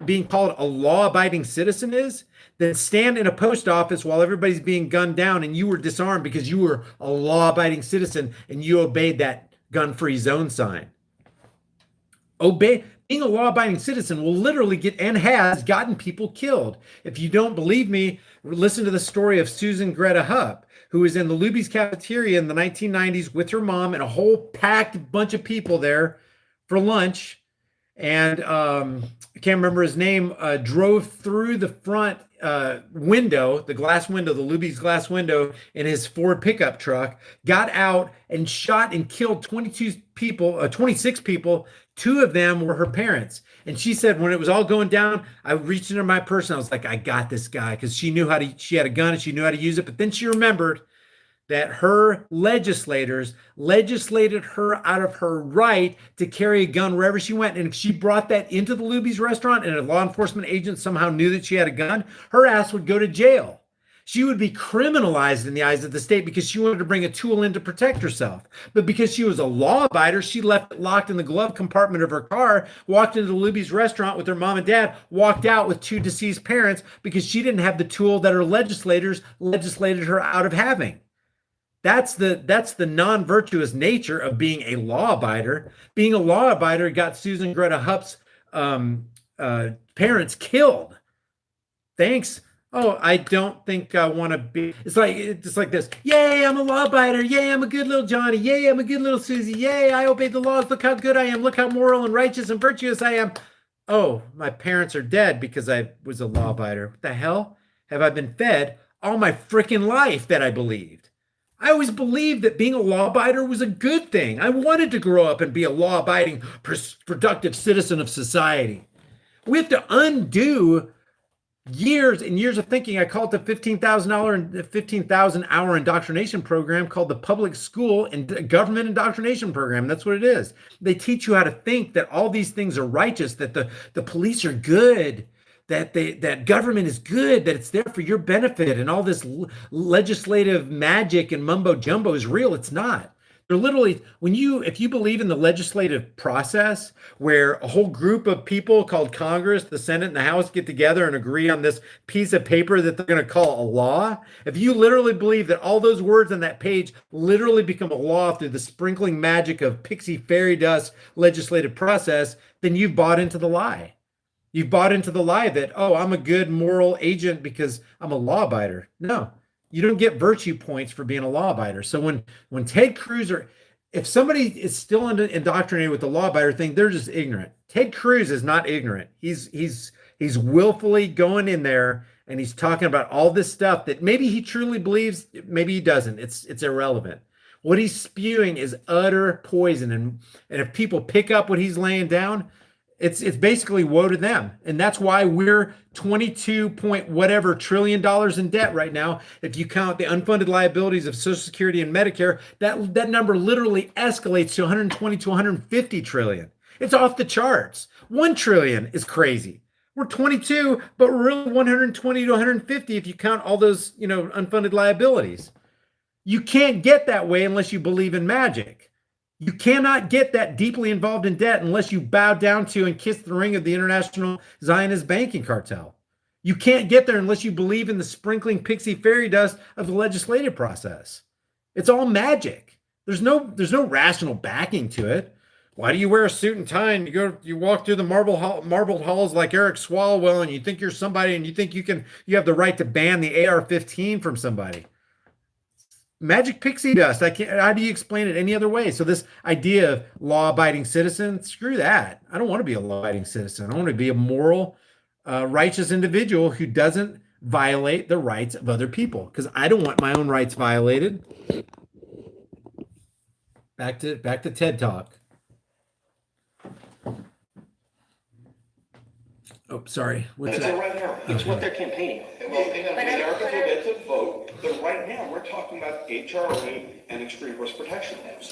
being called a law-abiding citizen is, then stand in a post office while everybody's being gunned down and you were disarmed because you were a law-abiding citizen and you obeyed that gun-free zone sign. Being a law-abiding citizen will literally get and has gotten people killed. If you don't believe me, listen to the story of Susan Greta Hupp, who was in the Luby's cafeteria in the 1990s with her mom and a whole packed bunch of people there for lunch. And I can't remember his name, drove through the front window, the glass window, the Luby's glass window in his Ford pickup truck, got out and shot and killed 26 people. 2 of them were her parents. And she said, when it was all going down, I reached into my purse and I was like, I got this guy, because she had a gun and she knew how to use it. But then she remembered that her legislators legislated her out of her right to carry a gun wherever she went. And if she brought that into the Luby's restaurant and a law enforcement agent somehow knew that she had a gun, her ass would go to jail. She would be criminalized in the eyes of the state because she wanted to bring a tool in to protect herself. But because she was a law abider, she left it locked in the glove compartment of her car, walked into the Luby's restaurant with her mom and dad, walked out with 2 deceased parents because she didn't have the tool that her legislators legislated her out of having. That's the non-virtuous nature of being a law abider. Being a law abider got Susan Greta Hupp's parents killed. Thanks. Oh, I don't think I want to be. It's like this. Yay, I'm a law abider. Yay, I'm a good little Johnny. Yay, I'm a good little Susie. Yay, I obeyed the laws. Look how good I am. Look how moral and righteous and virtuous I am. Oh, my parents are dead because I was a law abider. What the hell have I been fed all my freaking life that I believed? I always believed that being a law-abider was a good thing. I wanted to grow up and be a law-abiding, productive citizen of society. We have to undo years and years of thinking. I call it the $15,000 hour indoctrination program called the public school and government indoctrination program. That's what it is. They teach you how to think that all these things are righteous, that the police are good, that government is good, that it's there for your benefit, and all this legislative magic and mumbo jumbo is real. It's not. They're literally, if you believe in the legislative process where a whole group of people called Congress, the Senate, and the House get together and agree on this piece of paper that they're going to call a law, if you literally believe that all those words on that page literally become a law through the sprinkling magic of pixie fairy dust legislative process, then you've bought into the lie. You've bought into the lie that, oh, I'm a good moral agent because I'm a law abider. No. You don't get virtue points for being a law abider. So when Ted Cruz, or if somebody is still indoctrinated with the law abider thing, they're just ignorant. Ted Cruz is not ignorant. He's willfully going in there and he's talking about all this stuff that maybe he truly believes, maybe he doesn't. It's irrelevant. What he's spewing is utter poison, and if people pick up what he's laying down, it's basically woe to them. And that's why we're 22 point whatever trillion dollars in debt right now. If you count the unfunded liabilities of Social Security and Medicare, that number literally escalates to 120 to 150 trillion. It's off the charts. 1 trillion is crazy. We're 22, but we're really 120 to 150 if you count all those, unfunded liabilities. You can't get that way unless you believe in magic. You cannot get that deeply involved in debt unless you bow down to and kiss the ring of the international Zionist banking cartel. You can't get there unless you believe in the sprinkling pixie fairy dust of the legislative process. It's all magic. There's no rational backing to it. Why do you wear a suit and tie and you walk through the marbled halls like Eric Swalwell, and you think you're somebody and you think you have the right to ban the AR-15 from somebody? Magic pixie dust. How do you explain it any other way? So this idea of law-abiding citizen, screw that. I don't want to be a law-abiding citizen. I want to be a moral, righteous individual who doesn't violate the rights of other people, because I don't want my own rights violated. Back to TED Talk. Oh, sorry. What's It's that? a right now. It's what they're campaigning on. Well, Americans will get to vote, but right now we're talking about HRE and extreme risk protection laws.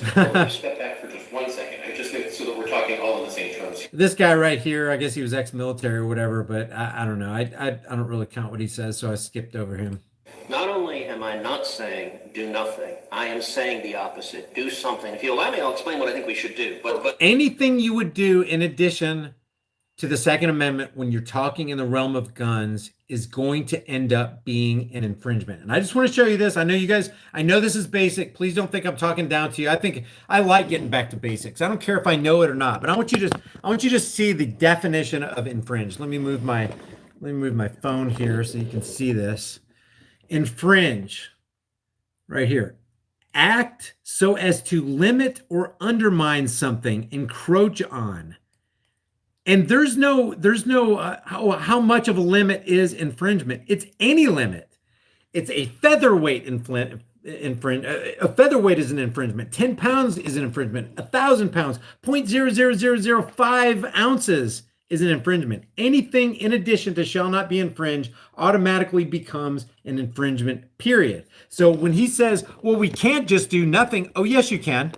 Step back for just 1 second. I just think so that we're talking all in the same terms. This guy right here, I guess he was ex-military or whatever, but I don't know. I don't really count what he says, so I skipped over him. Not only am I not saying do nothing, I am saying the opposite. Do something. If you allow me, I'll explain what I think we should do. But Anything you would do in addition to the Second Amendment when you're talking in the realm of guns is going to end up being an infringement. And I just want to show you this. I know you guys, I know this is basic. Please don't think I'm talking down to you. I think I like getting back to basics. I don't care if I know it or not, but I want you to see the definition of infringe. Let me move my phone here so you can see this. Infringe right here. Act so as to limit or undermine something, encroach on. And there's no how much of a limit is infringement. It's any limit. It's a featherweight a featherweight is an infringement. 10 pounds is an infringement. 1,000 pounds, 0.00005 ounces is an infringement. Anything in addition to shall not be infringed automatically becomes an infringement, period. So when he says, well, we can't just do nothing. Oh, yes, you can.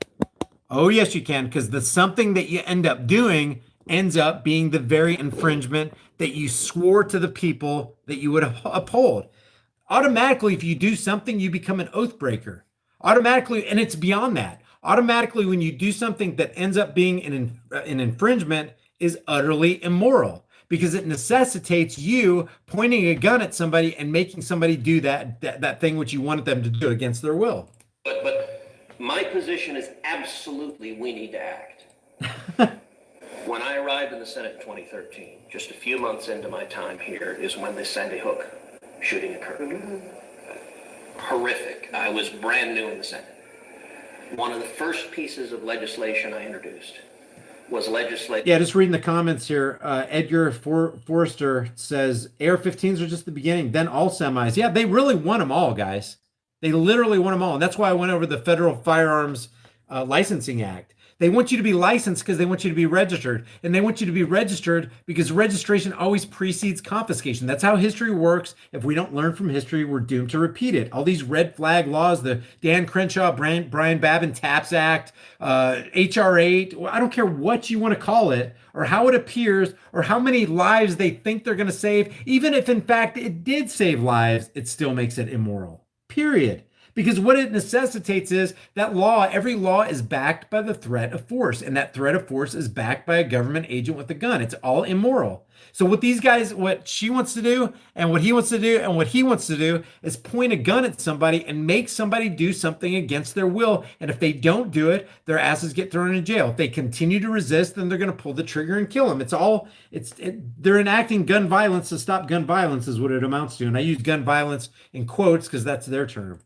Oh, yes, you can. Because the something that you end up doing ends up being the very infringement that you swore to the people that you would uphold. Automatically, if you do something, you become an oath breaker. Automatically, and it's beyond that. Automatically, when you do something that ends up being an infringement, is utterly immoral, because it necessitates you pointing a gun at somebody and making somebody do that thing which you wanted them to do against their will. But my position is absolutely we need to act. When I arrived in the Senate in 2013, just a few months into my time here, is when the Sandy Hook shooting occurred. Horrific. I was brand new in the Senate. One of the first pieces of legislation I introduced was legislation. Yeah, just reading the comments here. Edgar Forrester says AR-15s are just the beginning, then all semis. Yeah, they really want them all, guys. They literally want them all. And that's why I went over the Federal Firearms Licensing Act. They want you to be licensed because they want you to be registered. And they want you to be registered because registration always precedes confiscation. That's how history works. If we don't learn from history, we're doomed to repeat it. All these red flag laws, the Dan Crenshaw, Brian Babin Taps Act, HR 8, I don't care what you want to call it, or how it appears, or how many lives they think they're going to save. Even if in fact it did save lives, it still makes it immoral. Period. Because what it necessitates is that every law is backed by the threat of force, and that threat of force is backed by a government agent with a gun. It's all immoral. So what these guys, what she wants to do, and what he wants to do, and what he wants to do is point a gun at somebody and make somebody do something against their will. And if they don't do it, their asses get thrown in jail. If they continue to resist, then they're going to pull the trigger and kill them. They're enacting gun violence to stop gun violence is what it amounts to. And I use gun violence in quotes because that's their term.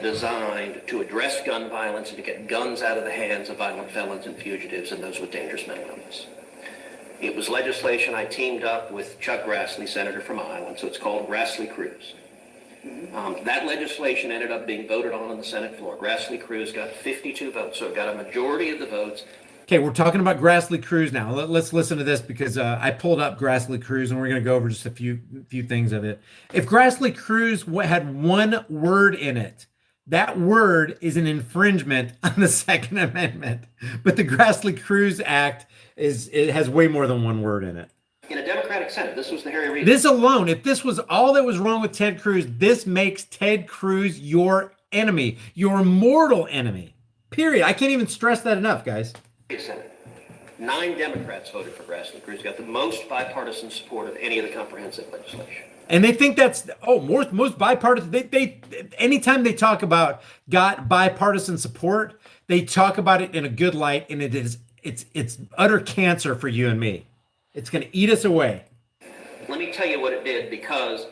Designed to address gun violence and to get guns out of the hands of violent felons and fugitives and those with dangerous mental illness. It was legislation I teamed up with Chuck Grassley, senator from Iowa, so it's called Grassley-Cruz. That legislation ended up being voted on the Senate floor. Grassley-Cruz got 52 votes, so it got a majority of the votes. Okay, we're talking about Grassley-Cruz now. Let's listen to this because I pulled up Grassley-Cruz and we're going to go over just a few things of it. If Grassley-Cruz had one word in it, that word is an infringement on the Second Amendment. But the Grassley-Cruz Act it has way more than one word in it. In a Democratic Senate, this was the Harry Reid. This alone, if this was all that was wrong with Ted Cruz, this makes Ted Cruz your enemy, your mortal enemy. Period. I can't even stress that enough, guys. Senate. 9 Democrats voted for Grassley-Cruz. Got the most bipartisan support of any of the comprehensive legislation. And they think that's most bipartisan. They anytime they talk about got bipartisan support, they talk about it in a good light, and it's utter cancer for you and me. It's going to eat us away. Let me tell you what it did, because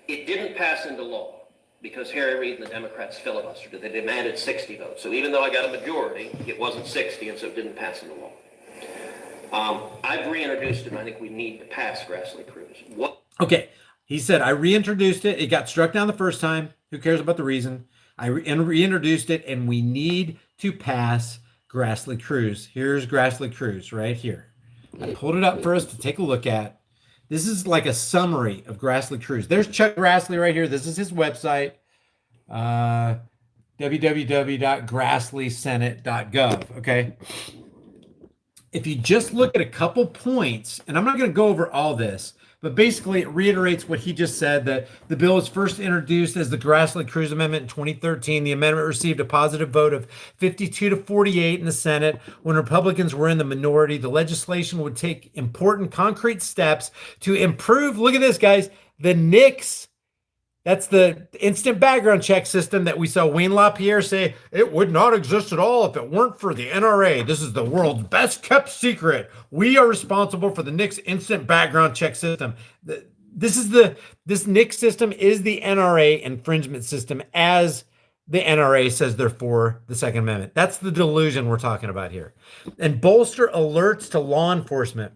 it didn't pass into law. Because Harry Reid and the Democrats filibustered it. They demanded 60 votes. So even though I got a majority, it wasn't 60, and so it didn't pass into law. I've reintroduced it, and I think we need to pass Grassley-Cruz. Okay, he said, I reintroduced it. It got struck down the first time. Who cares about the reason? I reintroduced it, and we need to pass Grassley-Cruz. Here's Grassley-Cruz right here. I pulled it up for us to take a look at. This is like a summary of Grassley-Cruz. There's Chuck Grassley right here. This is his website, www.grassleysenate.gov. Okay. If you just look at a couple points, and I'm not going to go over all this, but basically it reiterates what he just said, that the bill was first introduced as the Grassley-Cruz Amendment in 2013. The amendment received a positive vote of 52 to 48 in the Senate. When Republicans were in the minority, the legislation would take important concrete steps to improve, look at this, guys, the NICS. That's the instant background check system that we saw Wayne LaPierre say it would not exist at all if it weren't for the NRA. This is the world's best kept secret. We are responsible for the NICS instant background check system. This NICS system is the NRA infringement system, as the NRA says they're for the Second Amendment. That's the delusion we're talking about here. And bolster alerts to law enforcement.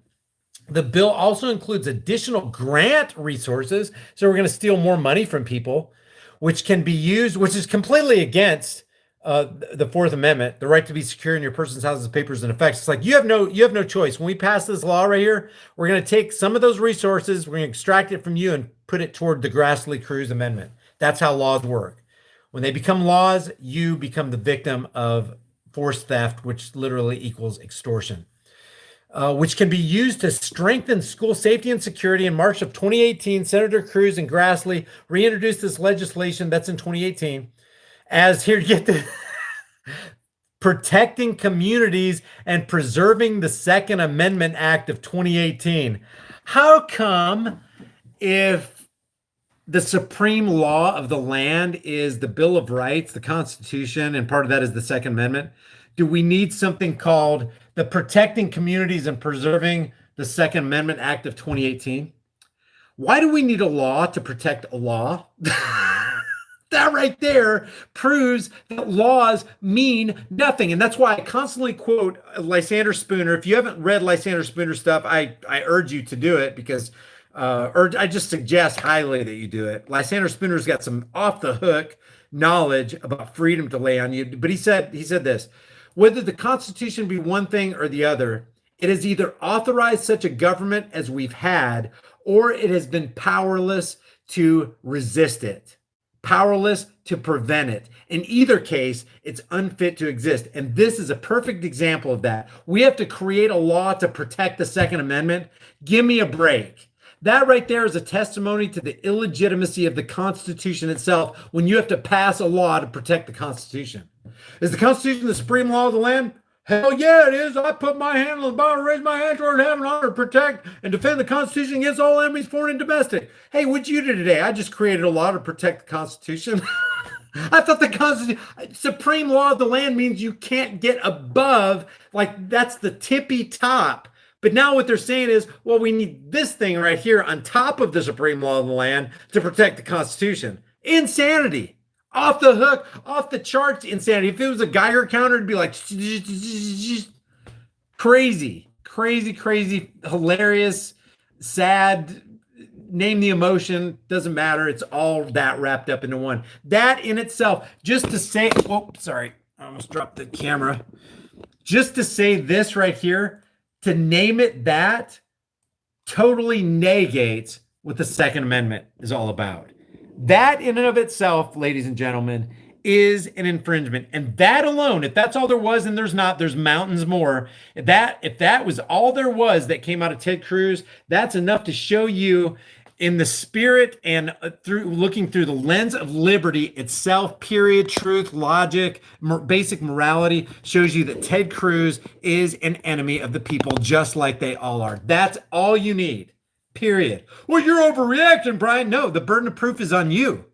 The bill also includes additional grant resources. So we're going to steal more money from people, which can be used, which is completely against the Fourth Amendment, the right to be secure in your person's houses, papers, and effects. It's like you have no choice. When we pass this law right here, we're going to take some of those resources, we're going to extract it from you and put it toward the Grassley-Cruz Amendment. That's how laws work. When they become laws, you become the victim of forced theft, which literally equals extortion. Which can be used to strengthen school safety and security. In March of 2018, Senator Cruz and Grassley reintroduced this legislation, that's in 2018, as here you get the Protecting Communities and Preserving the Second Amendment Act of 2018. How come, if the supreme law of the land is the Bill of Rights, the Constitution, and part of that is the Second Amendment, do we need something called the Protecting Communities and Preserving the Second Amendment Act of 2018? Why do we need a law to protect a law? That right there proves that laws mean nothing. And that's why I constantly quote Lysander Spooner. If you haven't read Lysander Spooner stuff, I urge you to do it, because I just suggest highly that you do it. Lysander Spooner's got some off the hook knowledge about freedom to lay on you. But he said this: Whether the Constitution be one thing or the other, it has either authorized such a government as we've had, or it has been powerless to resist it, powerless to prevent it. In either case, it's unfit to exist. And this is a perfect example of that. We have to create a law to protect the Second Amendment. Give me a break. That right there is a testimony to the illegitimacy of the Constitution itself when you have to pass a law to protect the Constitution. Is the Constitution the supreme law of the land? Hell yeah, it is. I put my hand on the Bible, raise my hand toward heaven, honor, protect, and defend the Constitution against all enemies, foreign and domestic. Hey, what'd you do today? I just created a law to protect the Constitution. I thought the Constitution, supreme law of the land means you can't get above, like that's the tippy top. But now what they're saying is, well, we need this thing right here on top of the supreme law of the land to protect the Constitution. Insanity. Off the hook, off the charts insanity. If it was a Geiger counter, it'd be like crazy, crazy, crazy, hilarious, sad, name the emotion, doesn't matter. It's all that wrapped up into one. That in itself, just to say, oh, sorry, I almost dropped the camera. Just to say this right here, to name it that, totally negates what the Second Amendment is all about. That in and of itself, ladies and gentlemen, is an infringement. And that alone, if that's all there was, and there's not, there's mountains more. If that was all there was that came out of Ted Cruz, that's enough to show you in the spirit and through looking through the lens of liberty itself, period, truth, logic, basic morality, shows you that Ted Cruz is an enemy of the people, just like they all are. That's all you need. Period. Well, you're overreacting, Brian. No, the burden of proof is on you.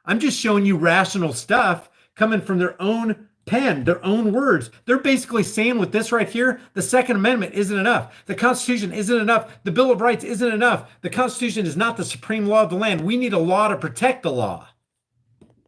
I'm just showing you rational stuff coming from their own pen, their own words. They're basically saying with this right here, the Second Amendment isn't enough. The Constitution isn't enough. The Bill of Rights isn't enough. The Constitution is not the supreme law of the land. We need a law to protect the law.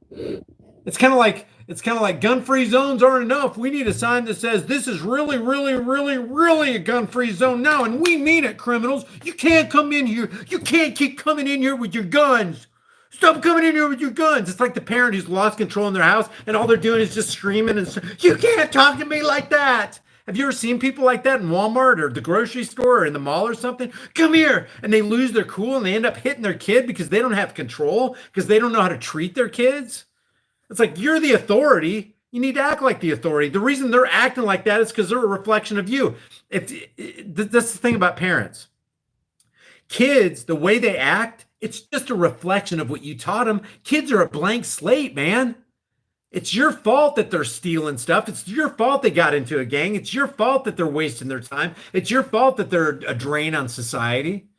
It's kind of like gun-free zones aren't enough. We need a sign that says this is really, really, really, really a gun-free zone now, and we mean it, criminals. You can't come in here. You can't keep coming in here with your guns. Stop coming in here with your guns. It's like the parent who's lost control in their house, and all they're doing is just screaming and you can't talk to me like that. Have you ever seen people like that in Walmart or the grocery store or in the mall or something? Come here. And they lose their cool and they end up hitting their kid because they don't have control, because they don't know how to treat their kids. It's like, you're the authority. You need to act like the authority. The reason they're acting like that is because they're a reflection of you. That's the thing about parents. Kids, the way they act, it's just a reflection of what you taught them. Kids are a blank slate, man. It's your fault that they're stealing stuff. It's your fault they got into a gang. It's your fault that they're wasting their time. It's your fault that they're a drain on society.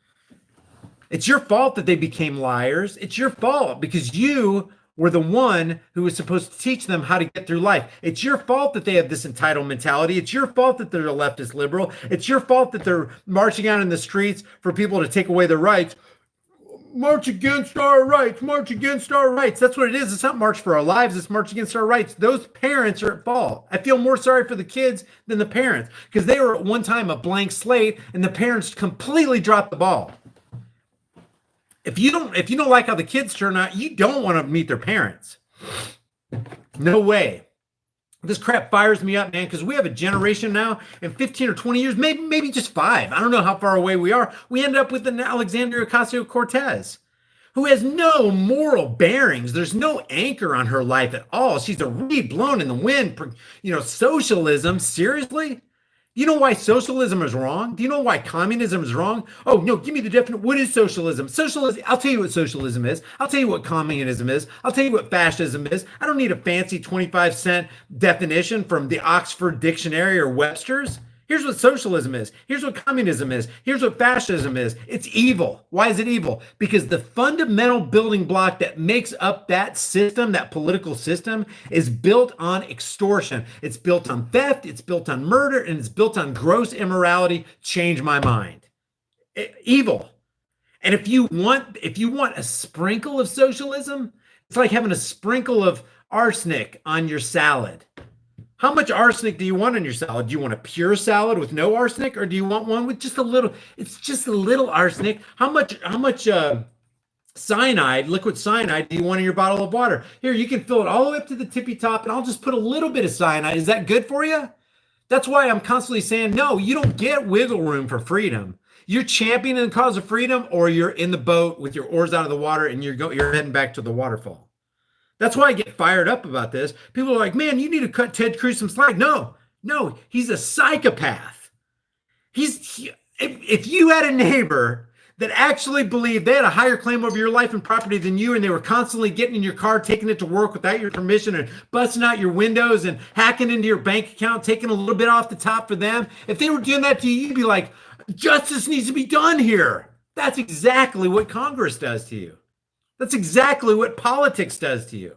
It's your fault that they became liars. It's your fault because you were the one who was supposed to teach them how to get through life. It's your fault that they have this entitled mentality. It's your fault that they're a leftist liberal. It's your fault that they're marching out in the streets for people to take away their rights. March against our rights. March against our rights. That's what it is. It's not march for our lives. It's march against our rights. Those parents are at fault. I feel more sorry for the kids than the parents because they were at one time a blank slate and the parents completely dropped the ball. If you don't like how the kids turn out, you don't want to meet their parents. No way. This crap fires me up, man, because we have a generation now in 15 or 20 years, maybe just 5. I don't know how far away we are. We end up with an Alexandria Ocasio-Cortez who has no moral bearings. There's no anchor on her life at all. She's a reed blown in the wind. Socialism, seriously? Do you know why socialism is wrong? Do you know why communism is wrong? Oh, no, give me the definition. What is socialism? Socialism, I'll tell you what socialism is. I'll tell you what communism is. I'll tell you what fascism is. I don't need a fancy 25-cent definition from the Oxford Dictionary or Webster's. Here's what socialism is. Here's what communism is. Here's what fascism is. It's evil. Why is it evil? Because the fundamental building block that makes up that system, that political system, is built on extortion. It's built on theft. It's built on murder. And it's built on gross immorality. Change my mind. Evil. And if you want a sprinkle of socialism, it's like having a sprinkle of arsenic on your salad. How much arsenic do you want in your salad? Do you want a pure salad with no arsenic, or do you want one with just a little? It's just a little arsenic. How much cyanide, liquid cyanide, do you want in your bottle of water? Here, you can fill it all the way up to the tippy top, and I'll just put a little bit of cyanide. Is that good for you? That's why I'm constantly saying, no, you don't get wiggle room for freedom. You're championing the cause of freedom, or you're in the boat with your oars out of the water and you're heading back to the waterfall. That's why I get fired up about this. People are like, man, you need to cut Ted Cruz some slack. No, he's a psychopath. If you had a neighbor that actually believed they had a higher claim over your life and property than you, and they were constantly getting in your car, taking it to work without your permission, and busting out your windows and hacking into your bank account, taking a little bit off the top for them, if they were doing that to you, you'd be like, justice needs to be done here. That's exactly what Congress does to you. That's exactly what politics does to you.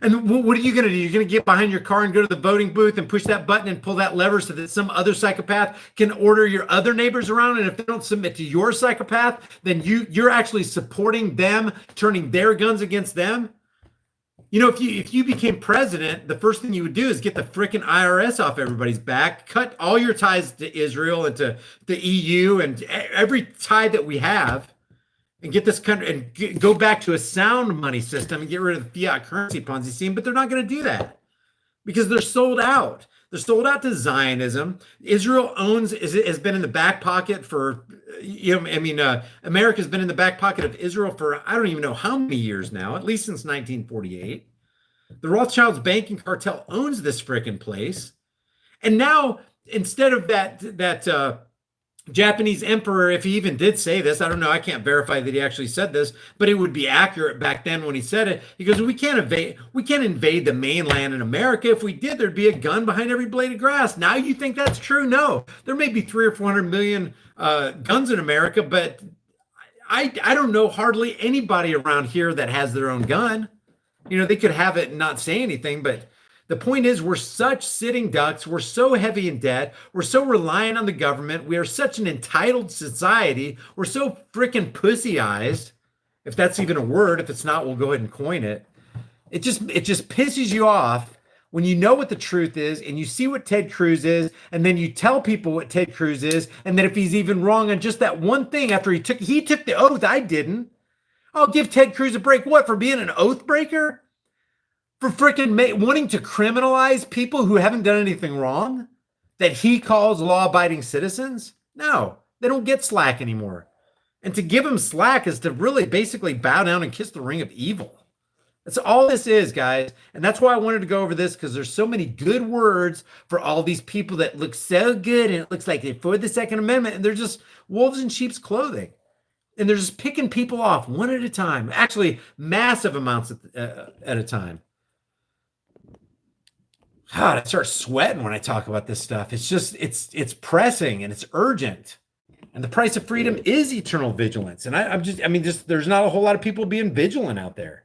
And what are you going to do? You're going to get behind your car and go to the voting booth and push that button and pull that lever so that some other psychopath can order your other neighbors around. And if they don't submit to your psychopath, then you're actually supporting them, turning their guns against them. You know, if you became president, the first thing you would do is get the freaking IRS off everybody's back, cut all your ties to Israel and to the EU and every tie that we have, and get this country and go back to a sound money system and get rid of the fiat currency Ponzi scheme. But they're not going to do that because they're sold out. They're sold out to Zionism. Israel has been in the back pocket for, America's been in the back pocket of Israel for, I don't even know how many years now, at least since 1948. The Rothschilds banking cartel owns this frickin' place. And now, instead of that Japanese emperor, if he even did say this, I don't know, I can't verify that he actually said this, but it would be accurate back then when he said it. He goes, we can't invade the mainland in America. If we did, there'd be a gun behind every blade of grass. Now you think that's true? No, there may be 300 or 400 million guns in America, but I don't know hardly anybody around here that has their own gun. You know, they could have it and not say anything, but the point is, we're such sitting ducks. We're so heavy in debt. We're so reliant on the government. We are such an entitled society. We're so freaking pussy-eyed, if that's even a word. If it's not, we'll go ahead and coin it. It just pisses you off when you know what the truth is and you see what Ted Cruz is, and then you tell people what Ted Cruz is, and then if he's even wrong on just that one thing after he took the oath, I didn't. I'll give Ted Cruz a break. What, for being an oath breaker? For freaking wanting to criminalize people who haven't done anything wrong that he calls law-abiding citizens? No, they don't get slack anymore. And to give him slack is to really basically bow down and kiss the ring of evil. That's all this is, guys. And that's why I wanted to go over this, because there's so many good words for all these people that look so good and it looks like they're for the Second Amendment, and they're just wolves in sheep's clothing. And they're just picking people off one at a time, actually massive amounts at a time. God, I start sweating when I talk about this stuff. It's just, it's pressing and it's urgent. And the price of freedom is eternal vigilance. And there's not a whole lot of people being vigilant out there.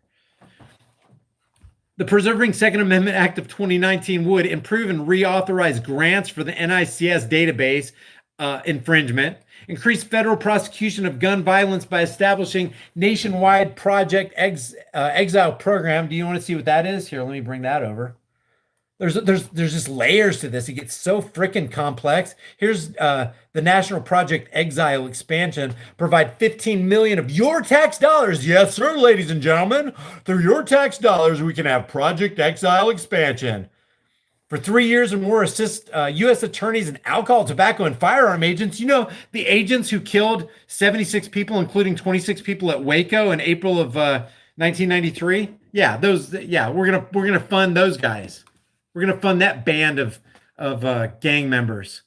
The Preserving Second Amendment Act of 2019 would improve and reauthorize grants for the NICS database infringement, increase federal prosecution of gun violence by establishing nationwide Project Exile program. Do you want to see what that is? Here, let me bring that over. There's just layers to this. It gets so freaking complex. Here's the National Project Exile expansion. Provide 15 million of your tax dollars. Yes, sir, ladies and gentlemen. Through your tax dollars, we can have Project Exile expansion. For 3 years or more, assist U.S. attorneys and alcohol, tobacco, and firearm agents. You know, the agents who killed 76 people, including 26 people at Waco in April of 1993. Yeah, we're gonna fund those guys. We're going to fund that band of gang members.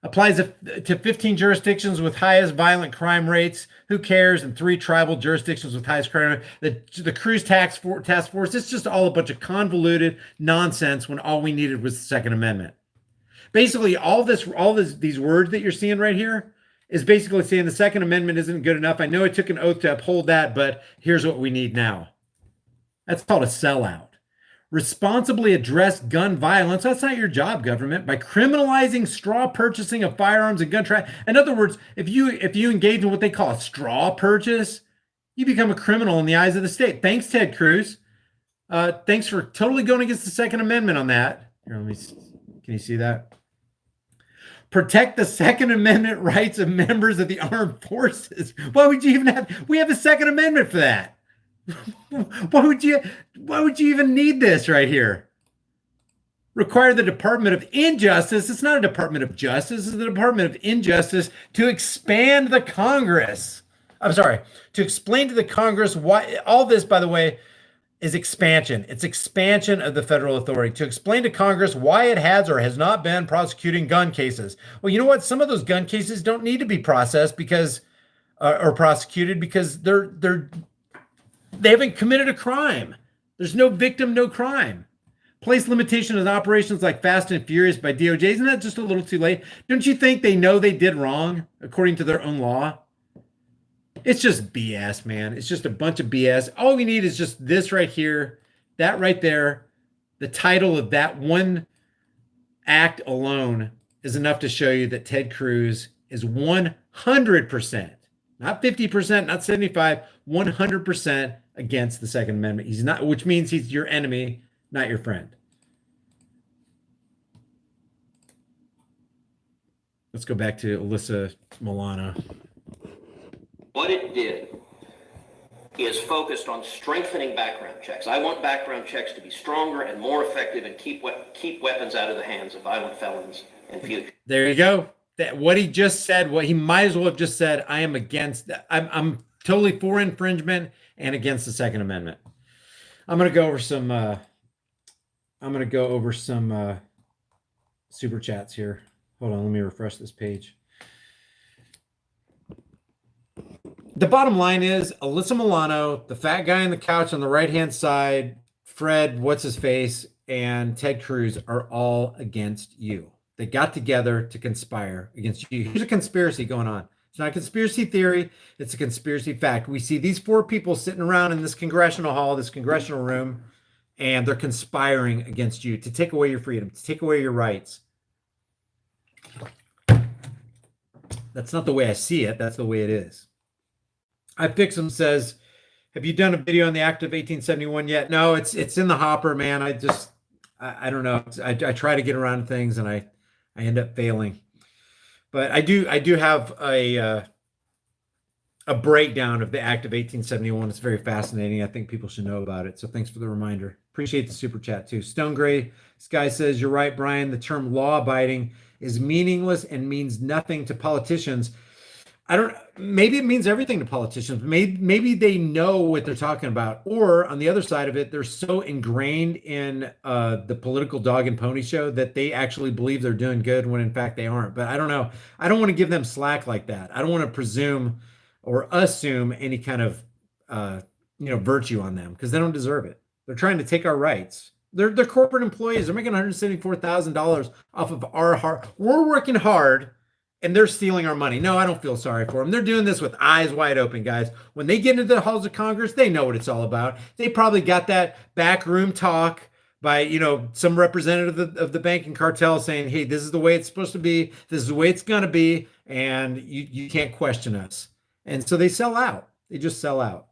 Applies to 15 jurisdictions with highest violent crime rates. Who cares? And 3 tribal jurisdictions with highest crime rate. The Cruz task force, it's just all a bunch of convoluted nonsense when all we needed was the Second Amendment. Basically, these words that you're seeing right here is basically saying the Second Amendment isn't good enough. I know I took an oath to uphold that, but here's what we need now. That's called a sellout. Responsibly address gun violence. That's not your job, government. By criminalizing straw purchasing of firearms and gun trafficking. In other words, if you engage in what they call a straw purchase, you become a criminal in the eyes of the state. Thanks, Ted Cruz. Thanks for totally going against the Second Amendment on that. Here, can you see that? Protect the Second Amendment rights of members of the armed forces. Why would you even have? We have a Second Amendment for that. Why would you even need this right here? require the Department of Injustice, it's not a Department of Justice, it's the Department of Injustice, to expand the Congress. I'm sorry, to explain to the Congress why all this, by the way, is expansion. It's expansion of the federal authority to explain to Congress why it has or has not been prosecuting gun cases. Well, you know what? Some of those gun cases don't need to be processed because or prosecuted because they haven't committed a crime. There's no victim, no crime. Place limitation on operations like Fast and Furious by DOJ. Isn't that just a little too late? Don't you think they know they did wrong according to their own law? It's just BS, man. It's just a bunch of BS. All we need is just this right here, that right there. The title of that one act alone is enough to show you that Ted Cruz is 100%, not 50%, not 75, 100% against the Second Amendment. He's not, which means he's your enemy, not your friend. Let's go back to Alyssa Milano. What it did is focused on strengthening background checks. I want background checks to be stronger and more effective and keep weapons out of the hands of violent felons in future. There you go. That what he just said, what he might as well have just said, I am against that. I'm totally for infringement and against the Second Amendment. I'm going to go over some super chats here. Hold on, let me refresh this page. The bottom line is Alyssa Milano, the fat guy on the couch on the right-hand side, Fred, what's his face, and Ted Cruz are all against you. They got together to conspire against you. Here's a conspiracy going on. It's not a conspiracy theory. It's a conspiracy fact. We see these four people sitting around in this congressional hall, this congressional room, and they're conspiring against you to take away your freedom, to take away your rights. That's not the way I see it. That's the way it is. I Fix Him says, have you done a video on the Act of 1871 yet? No, it's in the hopper, man. I don't know. I try to get around to things and I end up failing. But I do have a breakdown of the Act of 1871. It's very fascinating. I think people should know about it. So thanks for the reminder. Appreciate the super chat too. Stone Gray Sky says, you're right, Brian. The term law abiding is meaningless and means nothing to politicians. Maybe it means everything to politicians. Maybe they know what they're talking about. Or on the other side of it, they're so ingrained in the political dog and pony show that they actually believe they're doing good when in fact they aren't. But I don't know. I don't want to give them slack like that. I don't want to presume or assume any kind of virtue on them because they don't deserve it. They're trying to take our rights. They're corporate employees. They're making $174,000 off of our hard. We're working hard. And they're stealing our money. No, I don't feel sorry for them. They're doing this with eyes wide open, guys. When they get into the halls of Congress, they know what it's all about. They probably got that backroom talk by, some representative of the banking cartel saying, hey, this is the way it's supposed to be. This is the way it's going to be. And you can't question us. And so they sell out. They just sell out.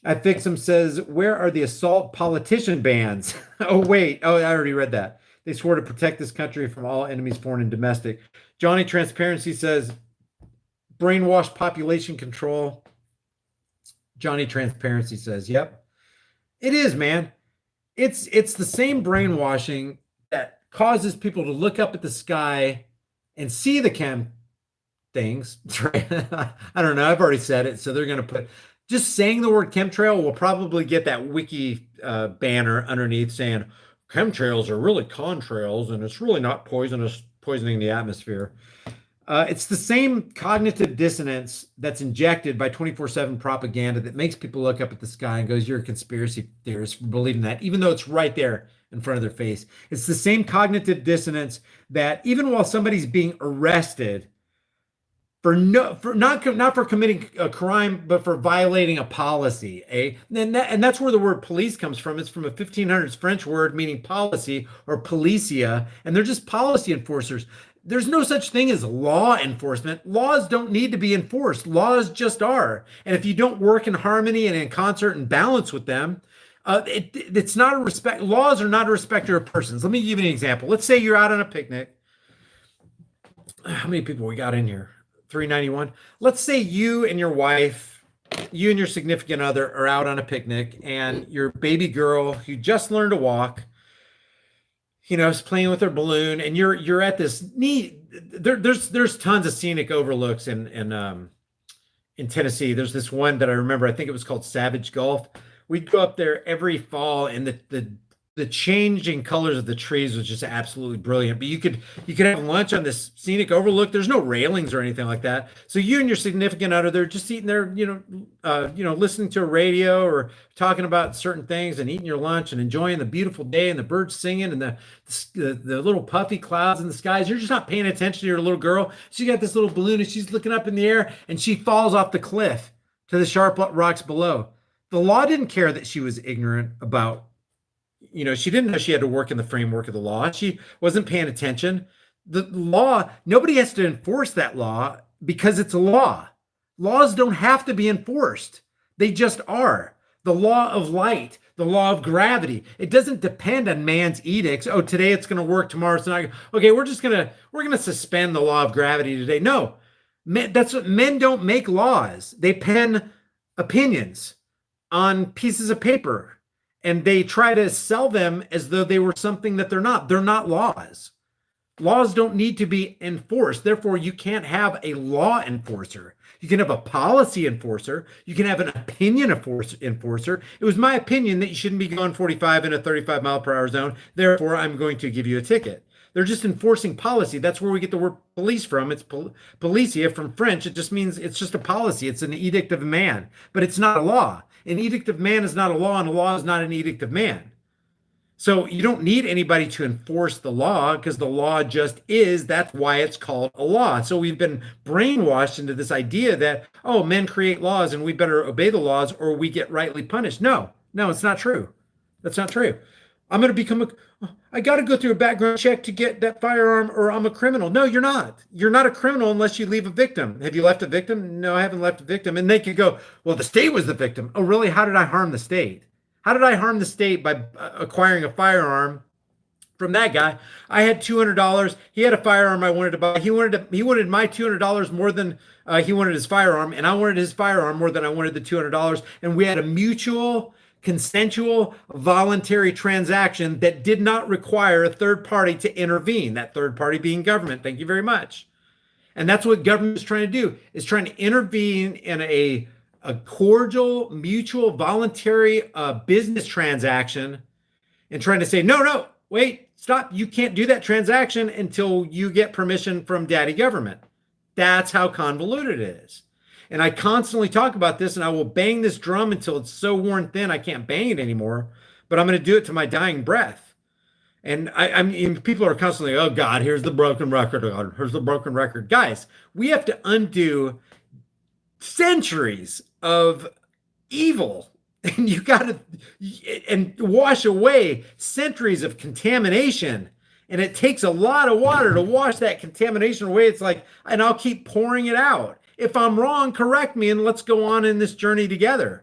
I Fix Him says, where are the assault politician bans? Oh, wait. Oh, I already read that. They swore to protect this country from all enemies, foreign and domestic. Johnny Transparency says, brainwash population control. Johnny Transparency says, yep. It is, man. It's the same brainwashing that causes people to look up at the sky and see the chem things. I don't know. I've already said it. So they're going to put, just saying the word chemtrail will probably get that wiki banner underneath saying, chemtrails are really contrails, and it's really not poisoning the atmosphere. It's the same cognitive dissonance that's injected by 24/7 propaganda that makes people look up at the sky and goes, you're a conspiracy theorist for believing that, even though it's right there in front of their face. It's the same cognitive dissonance that even while somebody's being arrested not for committing a crime, but for violating a policy, and that's where the word police comes from. It's from a 1500s French word meaning policy or policia, and they're just policy enforcers. There's no such thing as law enforcement. Laws don't need to be enforced. Laws just are. And if you don't work in harmony and in concert and balance with them, it's not a respect. Laws are not a respecter of persons. Let me give you an example. Let's say you're out on a picnic. How many people we got in here? 391. Let's say you and your wife, you and your significant other are out on a picnic, and your baby girl who just learned to walk is playing with her balloon, and you're at this neat. There's tons of scenic overlooks in Tennessee. There's this one that I remember. I think it was called Savage Gulf. We'd go up there every fall, and the changing colors of the trees was just absolutely brilliant. But you could have lunch on this scenic overlook. There's no railings or anything like that. So you and your significant other, they're just eating there, listening to a radio or talking about certain things and eating your lunch and enjoying the beautiful day and the birds singing and the little puffy clouds in the skies. You're just not paying attention to your little girl. She got this little balloon and she's looking up in the air and she falls off the cliff to the sharp rocks below. The law didn't care that she was ignorant about, she didn't know she had to work in the framework of the law. She wasn't paying attention. The law, nobody has to enforce that law because it's a law. Laws don't have to be enforced. They just are. The law of light, the law of gravity. It doesn't depend on man's edicts. Oh, today it's going to work, tomorrow it's not. Okay, we're going to suspend the law of gravity today. No, that's what men don't make laws. They pen opinions on pieces of paper. And they try to sell them as though they were something that they're not. They're not laws. Laws don't need to be enforced. Therefore, you can't have a law enforcer. You can have a policy enforcer. You can have an opinion enforcer. It was my opinion that you shouldn't be going 45 in a 35 mile per hour zone. Therefore, I'm going to give you a ticket. They're just enforcing policy. That's where we get the word police from. It's policia from French. It just means it's just a policy. It's an edict of man, but it's not a law. An edict of man is not a law, and a law is not an edict of man. So you don't need anybody to enforce the law because the law just is. That's why it's called a law. So we've been brainwashed into this idea that, oh, men create laws and we better obey the laws or we get rightly punished. No, it's not true. That's not true. I'm going to I got to go through a background check to get that firearm or I'm a criminal. No, you're not. You're not a criminal unless you leave a victim. Have you left a victim? No, I haven't left a victim. And they could go, well, the state was the victim. Oh, really? How did I harm the state? How did I harm the state by acquiring a firearm from that guy? I had $200. He had a firearm I wanted to buy. He wanted my $200 more than he wanted his firearm. And I wanted his firearm more than I wanted the $200. And we had a mutual consensual, voluntary transaction that did not require a third party to intervene, that third party being government. Thank you very much. And that's what government is trying to do, is trying to intervene in a cordial, mutual, voluntary business transaction and trying to say, no, wait, stop. You can't do that transaction until you get permission from daddy government. That's how convoluted it is. And I constantly talk about this, and I will bang this drum until it's so worn thin I can't bang it anymore. But I'm going to do it to my dying breath. And I mean, people are constantly, oh God, here's the broken record. Here's the broken record. Guys, we have to undo centuries of evil. And you got to and wash away centuries of contamination. And it takes a lot of water to wash that contamination away. It's like, and I'll keep pouring it out. If I'm wrong, correct me and let's go on in this journey together.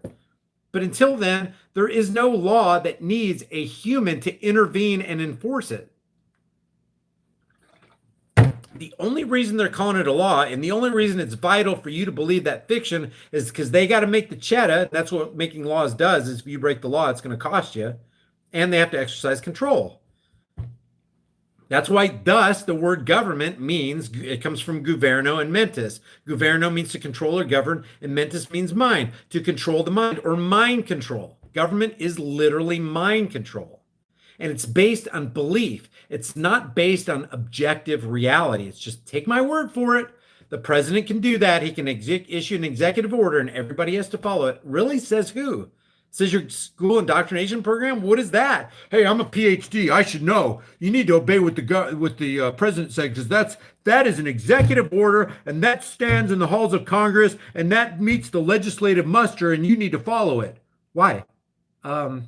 But until then, there is no law that needs a human to intervene and enforce it. The only reason they're calling it a law, and the only reason it's vital for you to believe that fiction, is because they got to make the cheddar. That's what making laws does, is if you break the law, it's going to cost you. And they have to exercise control. That's why, thus, the word government means, it comes from governo and mentis. Governo means to control or govern, and mentis means mind, to control the mind, or mind control. Government is literally mind control. And it's based on belief. It's not based on objective reality. It's just, take my word for it. The president can do that. He can issue an executive order, and everybody has to follow it. Really? Says who? Says your school indoctrination program? What is that? Hey, I'm a PhD. I should know. You need to obey what the president said, because that is an executive order, and that stands in the halls of Congress, and that meets the legislative muster, and you need to follow it. Why? Because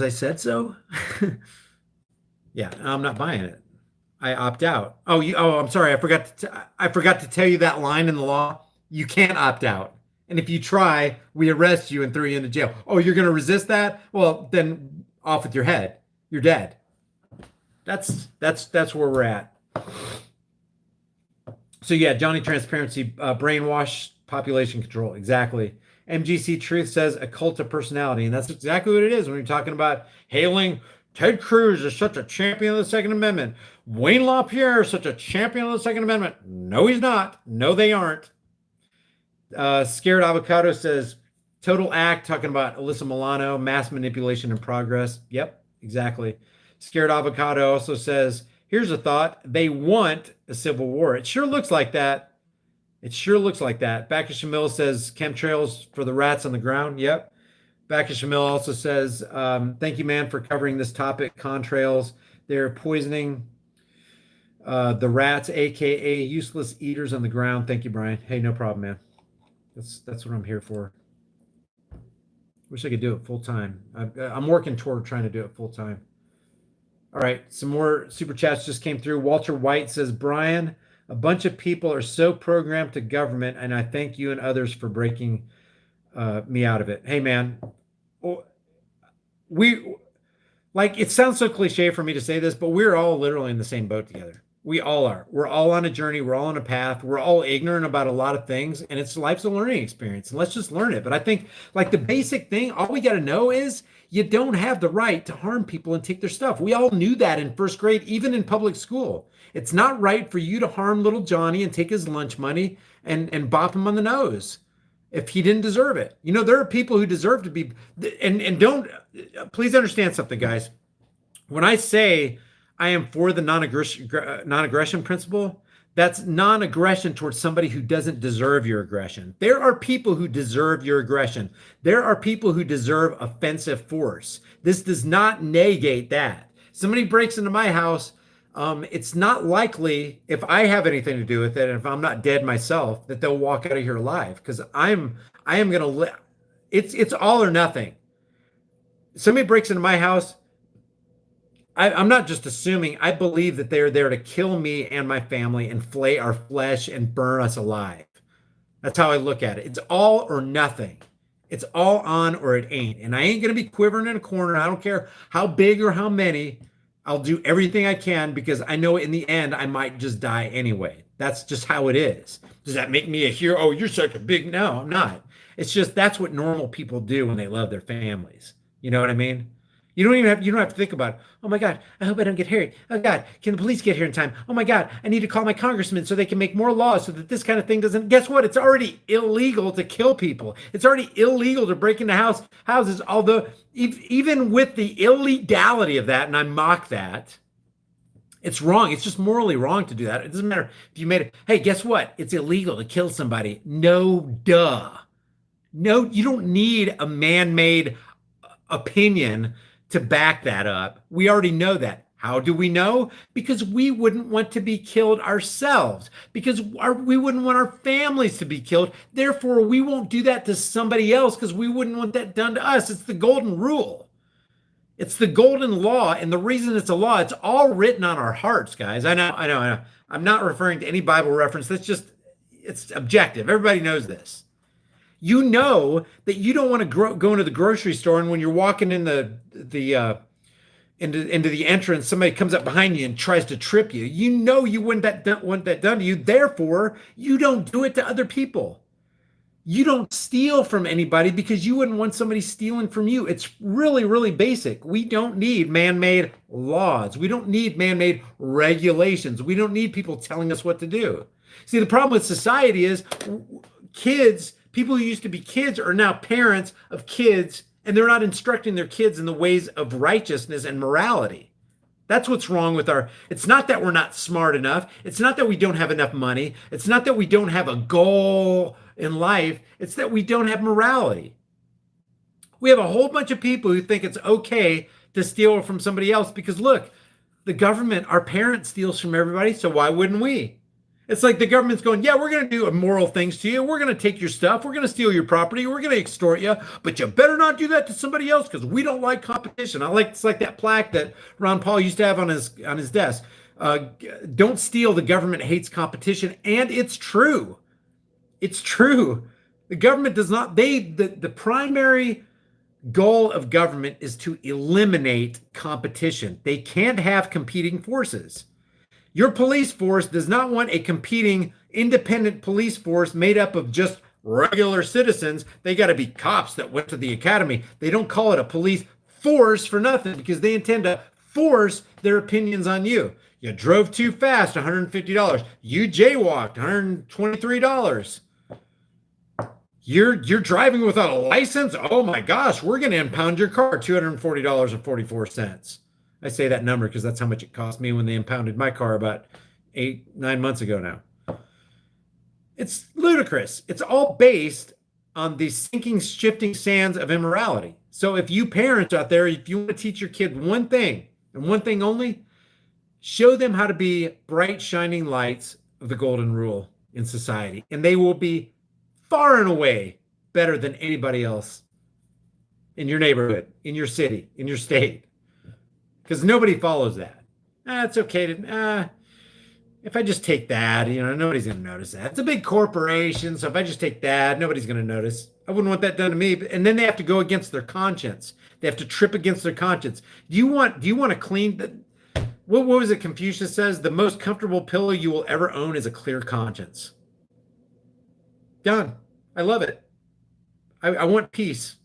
I said so. Yeah, I'm not buying it. I opt out. Oh, I'm sorry. I forgot to tell you that line in the law. You can't opt out. And if you try, we arrest you and throw you into jail. Oh, you're going to resist that? Well, then off with your head. You're dead. That's where we're at. So yeah, Johnny Transparency, brainwash, population control. Exactly. MGC Truth says a cult of personality. And that's exactly what it is when you're talking about hailing Ted Cruz is such a champion of the Second Amendment. Wayne LaPierre is such a champion of the Second Amendment. No, he's not. No, they aren't. Scared Avocado says, total act, talking about Alyssa Milano, mass manipulation in progress. Yep, exactly. Scared Avocado also says, here's a thought. They want a civil war. It sure looks like that. It sure looks like that. Bacchus Shamil says, chemtrails for the rats on the ground. Yep. Bacchus Shamil also says, thank you, man, for covering this topic. Contrails, they're poisoning the rats, aka useless eaters on the ground. Thank you, Brian. Hey, no problem, man. That's what I'm here for. Wish I could do it full time. I'm working toward trying to do it full time. All right, some more super chats just came through. Walter White says, Brian, a bunch of people are so programmed to government, and I thank you and others for breaking me out of it. Hey, man, we like, it sounds so cliche for me to say this, but we're all literally in the same boat together. We all are. We're all on a journey. We're all on a path. We're all ignorant about a lot of things, and life's a learning experience, and let's just learn it. But I think, like, the basic thing, all we got to know is you don't have the right to harm people and take their stuff. We all knew that in first grade, even in public school. It's not right for you to harm little Johnny and take his lunch money and bop him on the nose if he didn't deserve it. You know, there are people who deserve to be, and don't, please understand something, guys. When I say I am for the non-aggression principle, that's non-aggression towards somebody who doesn't deserve your aggression. There are people who deserve your aggression. There are people who deserve offensive force. This does not negate that. Somebody breaks into my house, it's not likely, if I have anything to do with it, and if I'm not dead myself, that they'll walk out of here alive, because I am going to it's all or nothing. Somebody breaks into my house, I'm not just assuming, I believe that they're there to kill me and my family and flay our flesh and burn us alive. That's how I look at it. It's all or nothing. It's all on or it ain't. And I ain't going to be quivering in a corner. I don't care how big or how many. I'll do everything I can, because I know in the end I might just die anyway. That's just how it is. Does that make me a hero? Oh, you're such a big... No, I'm not. It's just, that's what normal people do when they love their families. You know what I mean? You don't have to think about it. Oh my God, I hope I don't get hurt. Oh God, can the police get here in time? Oh my God, I need to call my congressman so they can make more laws so that this kind of thing doesn't. Guess what? It's already illegal to kill people. It's already illegal to break into houses. Although even with the illegality of that, and I mock that, it's wrong. It's just morally wrong to do that. It doesn't matter if you made it. Hey, guess what? It's illegal to kill somebody. No, duh. No, you don't need a man-made opinion to back that up. We already know that. How do we know? Because we wouldn't want to be killed ourselves, because we wouldn't want our families to be killed. Therefore, we won't do that to somebody else, because we wouldn't want that done to us. It's the golden rule. It's the golden law. And the reason it's a law, it's all written on our hearts, guys. I know. I'm not referring to any Bible reference. It's objective. Everybody knows this. You know that you don't want to go into the grocery store, and when you're walking in into the entrance, somebody comes up behind you and tries to trip you. You know you wouldn't want that done to you. Therefore, you don't do it to other people. You don't steal from anybody because you wouldn't want somebody stealing from you. It's really, really basic. We don't need man-made laws. We don't need man-made regulations. We don't need people telling us what to do. See, the problem with society is people who used to be kids are now parents of kids, and they're not instructing their kids in the ways of righteousness and morality. That's what's wrong with it's not that we're not smart enough. It's not that we don't have enough money. It's not that we don't have a goal in life. It's that we don't have morality. We have a whole bunch of people who think it's okay to steal from somebody else because, look, the government, our parents, steals from everybody, so why wouldn't we? It's like the government's going, yeah, we're going to do immoral things to you. We're going to take your stuff. We're going to steal your property. We're going to extort you. But you better not do that to somebody else, because we don't like competition. It's like that plaque that Ron Paul used to have on his desk. Don't steal. The government hates competition. And it's true. It's true. The government does not. The primary goal of government is to eliminate competition. They can't have competing forces. Your police force does not want a competing independent police force made up of just regular citizens. They got to be cops that went to the academy. They don't call it a police force for nothing because they intend to force their opinions on you. You drove too fast, $150. You jaywalked, $123. You're driving without a license? Oh my gosh, we're going to impound your car, $240.44. I say that number because that's how much it cost me when they impounded my car about 8-9 months ago now. It's ludicrous. It's all based on the sinking, shifting sands of immorality. So if you parents out there, if you want to teach your kid one thing and one thing only, show them how to be bright, shining lights of the golden rule in society. And they will be far and away better than anybody else in your neighborhood, in your city, in your state. Because nobody follows that. It's okay to, if I just take that, nobody's going to notice that. It's a big corporation, so if I just take that, nobody's going to notice. I wouldn't want that done to me. And then they have to go against their conscience. They have to trip against their conscience. Do you want to clean what was it Confucius says? The most comfortable pillow you will ever own is a clear conscience. Done. I love it. I want peace.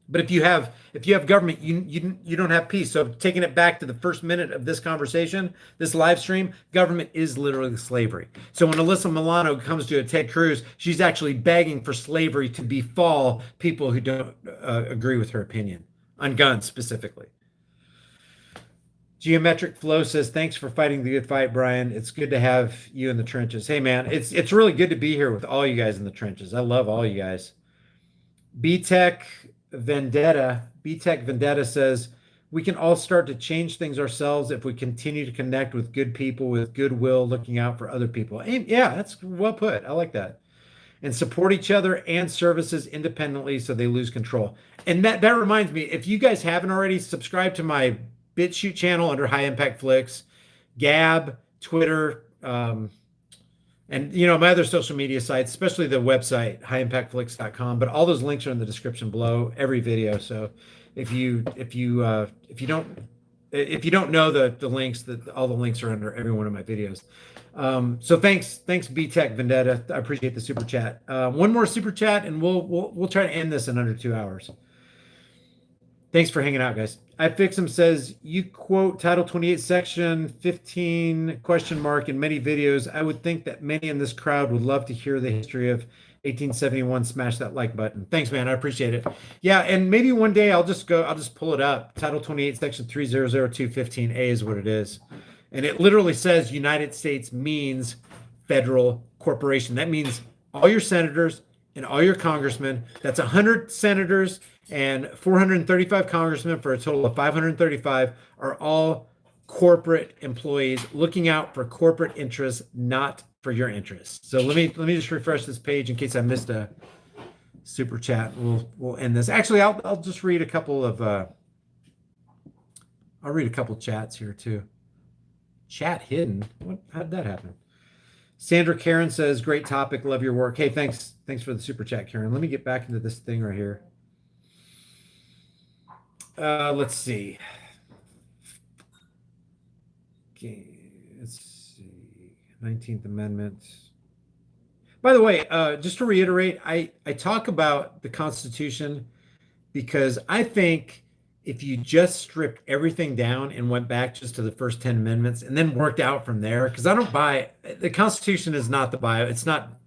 But if you have government, you don't have peace. So taking it back to the first minute of this conversation, this live stream, government is literally slavery. So when Alyssa Milano comes to a Ted Cruz, she's actually begging for slavery to befall people who don't agree with her opinion on guns specifically. Geometric Flow says, thanks for fighting the good fight, Brian. It's good to have you in the trenches. Hey, man, it's really good to be here with all you guys in the trenches. I love all you guys. B-Tech Vendetta says, we can all start to change things ourselves if we continue to connect with good people with goodwill, looking out for other people. And yeah, that's well put. I like that. And support each other and services independently so they lose control. And that reminds me, if you guys haven't already, subscribe to my BitChute channel under High Impact Flicks, Gab, Twitter, and my other social media sites, especially the website highimpactflix.com. But all those links are in the description below every video. So if you don't know the links, that all the links are under every one of my videos. So thanks B-Tech Vendetta. I appreciate the super chat. One more super chat, and we'll try to end this in under 2 hours. Thanks for hanging out, guys. iFix'em says, you quote Title 28, Section 15, question mark, in many videos. I would think that many in this crowd would love to hear the history of 1871. Smash that like button. Thanks, man. I appreciate it. Yeah, and maybe one day I'll just pull it up. Title 28, Section 300215A is what it is. And it literally says United States means federal corporation. That means all your senators and all your congressmen. That's 100 senators and 435 congressmen for a total of 535 are all corporate employees looking out for corporate interests, not for your interests. So let me just refresh this page in case I missed a super chat. We'll end this. Actually, I'll just read a couple of I'll read a couple chats here too. Chat hidden. How did that happen? Sandra Karen says, great topic, love your work. Hey, thanks for the super chat, Karen. Let me get back into this thing right here. Let's see. Okay, let's see. 19th Amendment. By the way, just to reiterate, I talk about the Constitution because I think if you just stripped everything down and went back just to the first 10 amendments and then worked out from there, because I don't buy the Constitution is not the Bible. It's not,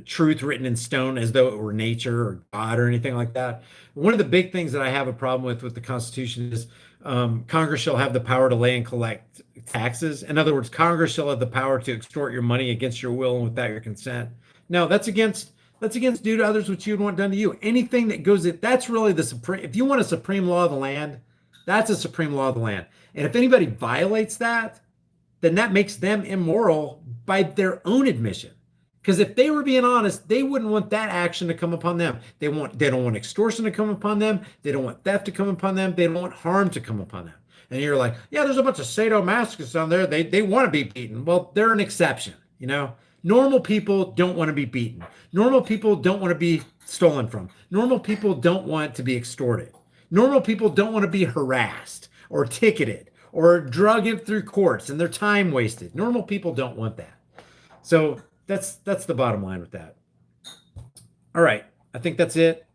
truth written in stone as though it were nature or God or anything like that. One of the big things that I have a problem with the Constitution is Congress shall have the power to lay and collect taxes. In other words, Congress shall have the power to extort your money against your will and without your consent. No, that's against do to others what you would want done to you. Anything that goes, that's really the supreme. If you want a supreme law of the land, that's a supreme law of the land. And if anybody violates that, then that makes them immoral by their own admission. Because if they were being honest, they wouldn't want that action to come upon them. They don't want extortion to come upon them. They don't want theft to come upon them. They don't want harm to come upon them. And you're like, yeah, there's a bunch of sadomasochists down there. They want to be beaten. Well, they're an exception, Normal people don't want to be beaten. Normal people don't want to be stolen from. Normal people don't want to be extorted. Normal people don't want to be harassed or ticketed or drugged through courts and their time wasted. Normal people don't want that. So that's the bottom line with that. All right. I think that's it.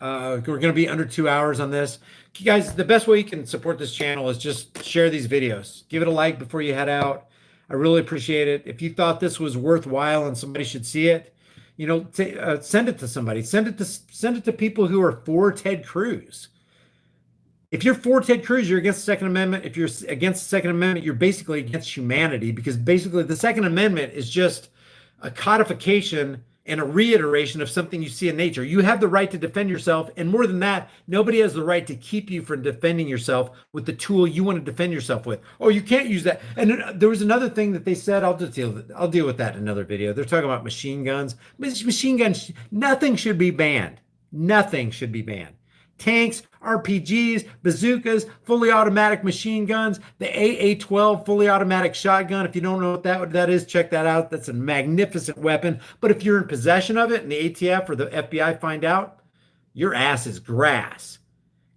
We're going to be under 2 hours on this. Guys, the best way you can support this channel is just share these videos. Give it a like before you head out. I really appreciate it. If you thought this was worthwhile and somebody should see it, you know, send it to somebody. Send it to people who are for Ted Cruz. If you're for Ted Cruz, you're against the Second Amendment. If you're against the Second Amendment, you're basically against humanity, because basically the Second Amendment is just a codification and a reiteration of something you see in nature. You have the right to defend yourself, and more than that, nobody has the right to keep you from defending yourself with the tool you want to defend yourself with. Oh, you can't use that. And there was another thing that they said. I'll deal with that in another video. They're talking about machine guns. Machine guns, nothing should be banned. Nothing should be banned. Tanks, RPGs, bazookas, fully automatic machine guns, the AA-12 fully automatic shotgun. If you don't know what that is, check that out. That's a magnificent weapon. But if you're in possession of it and the ATF or the FBI find out, your ass is grass.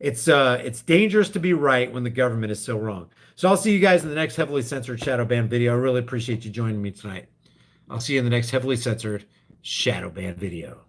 It's dangerous to be right when the government is so wrong. So I'll see you guys in the next heavily censored shadow ban video. I really appreciate you joining me tonight. I'll see you in the next heavily censored shadow ban video.